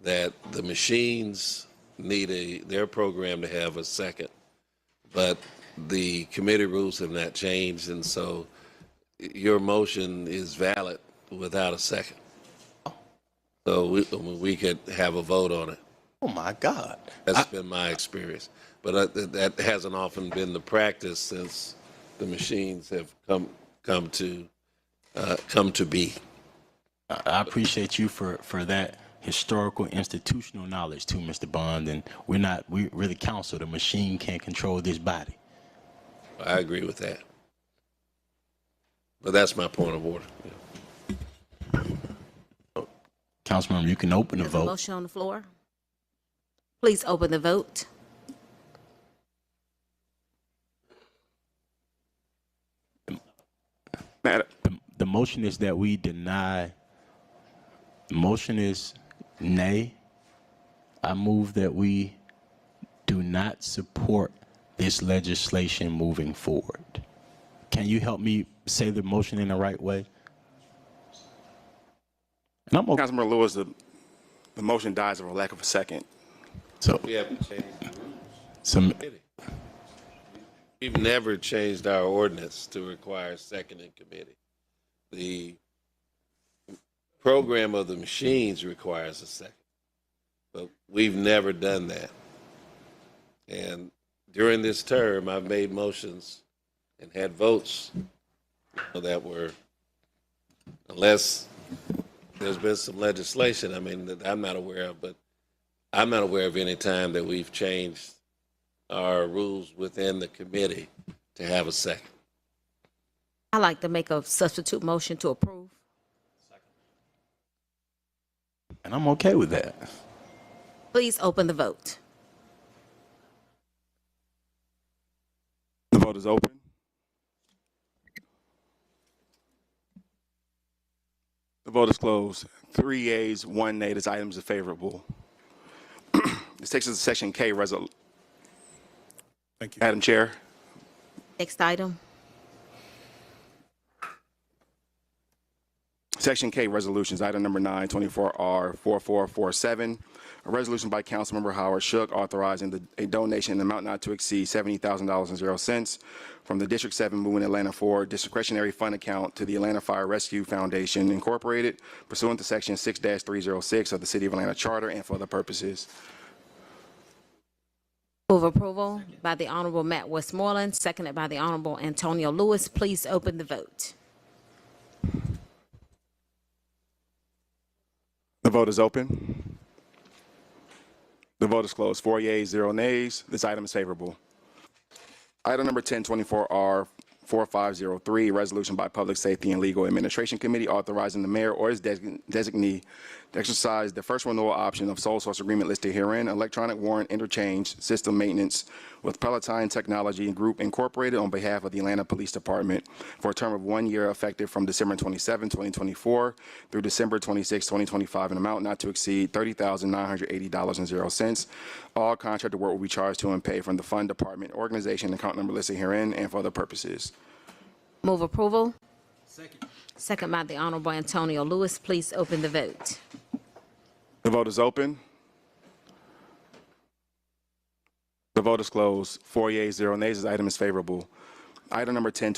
that the machines need their program to have a second, but the committee rules have not changed, and so your motion is valid without a second. So we could have a vote on it. Oh my God. That's been my experience. But that hasn't often been the practice since the machines have come to be. I appreciate you for that historical institutional knowledge too, Mr. Bond. And we're the council. The machine can't control this body. I agree with that. But that's my point of order. Councilmember, you can open the There's a vote. motion on the floor. Please open the vote. The motion is that we deny. The motion is nay. I move that we do not support this legislation moving forward. Can you help me say the motion in the right way? And I'm okay. Councilmember Lewis, the motion dies for lack of a second. So We haven't changed the rules. We've never changed our ordinance to require second in committee. The program of the machines requires a second, but we've never done that. And during this term, I've made motions and had votes that were, unless there's been some legislation, I mean, that I'm not aware of, but I'm not aware of any time that we've changed our rules within the committee to have a second. I'd like to make a substitute motion to approve. And I'm okay with that. Please open the vote. The vote is open. The vote is closed. 3 yeas, 1 nay. This item is favorable. This takes us to Section K resolution. Thank you. Madam Chair. Next item. Section K resolutions, item number 9, 24R4447. A resolution by Councilmember Howard Shook authorizing a donation in the amount not to exceed $70,000.00 from the District 7 Moving Atlanta Forward discretionary fund account to the Atlanta Fire Rescue Foundation Incorporated pursuant to Section 6-306 of the City of Atlanta Charter and for other purposes. Move approval by the Honorable Matt Westmoreland, seconded by the Honorable Antonio Lewis. Please open the vote. The vote is open. The vote is closed. 4 yeas, 0 nays. This item is favorable. Item number 10, 24R 4503, resolution by Public Safety and Legal Administration Committee authorizing the mayor or his designee to exercise the first renewal option of sole source agreement listed herein, electronic warrant interchange system maintenance with Palatine Technology Group Incorporated on behalf of the Atlanta Police Department for a term of 1 year effective from December 27, 2024 through December 26, 2025, an amount not to exceed $30,980.00. All contracted work will be charged to and paid from the fund department organization account number listed herein and for other purposes. Move approval. Second by the Honorable Antonio Lewis. Please open the vote. The vote is open. The vote is closed. 4 yeas, 0 nays. This item is favorable. Item number 11,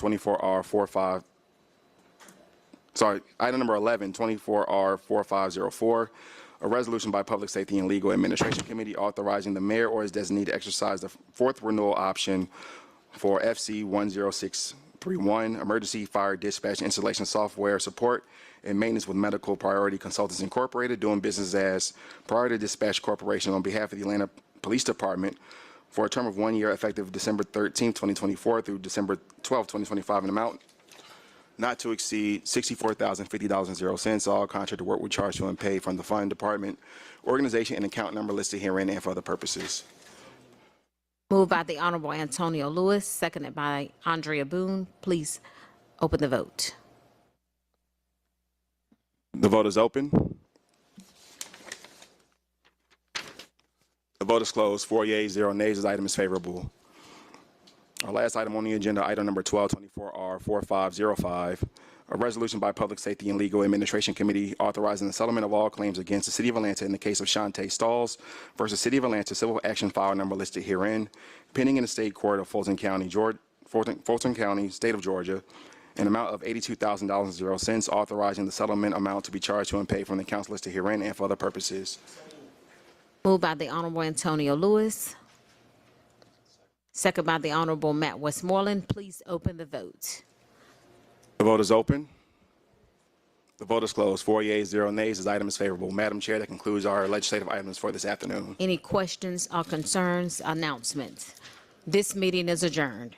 24R4504, a resolution by Public Safety and Legal Administration Committee authorizing the mayor or his designee to exercise the fourth renewal option for FC 10631, Emergency Fire Dispatch Installation Software Support and Maintenance with Medical Priority Consultants Incorporated, doing business as Priority Dispatch Corporation on behalf of the Atlanta Police Department for a term of 1 year effective December 13, 2024 through December 12, 2025, an amount not to exceed $64,050.00. All contracted work will charge to and pay from the fund department organization and account number listed herein and for other purposes. Moved by the Honorable Antonio Lewis, seconded by Andrea Boone. Please open the vote. The vote is open. The vote is closed. 4 yeas, 0 nays. This item is favorable. Our last item on the agenda, item number 1224R4505, a resolution by Public Safety and Legal Administration Committee authorizing the settlement of all claims against the City of Atlanta in the case of Shantae Stalls versus City of Atlanta, civil action file number listed herein, pending in the State Court of Fulton County, State of Georgia, an amount of $82,000.00, authorizing the settlement amount to be charged to and paid from the accounts listed herein and for other purposes. Moved by the Honorable Antonio Lewis, second by the Honorable Matt Westmoreland. Please open the vote. The vote is open. The vote is closed. 4 yeas, 0 nays. This item is favorable. Madam Chair, that concludes our legislative items for this afternoon. Any questions or concerns? Announcements. This meeting is adjourned.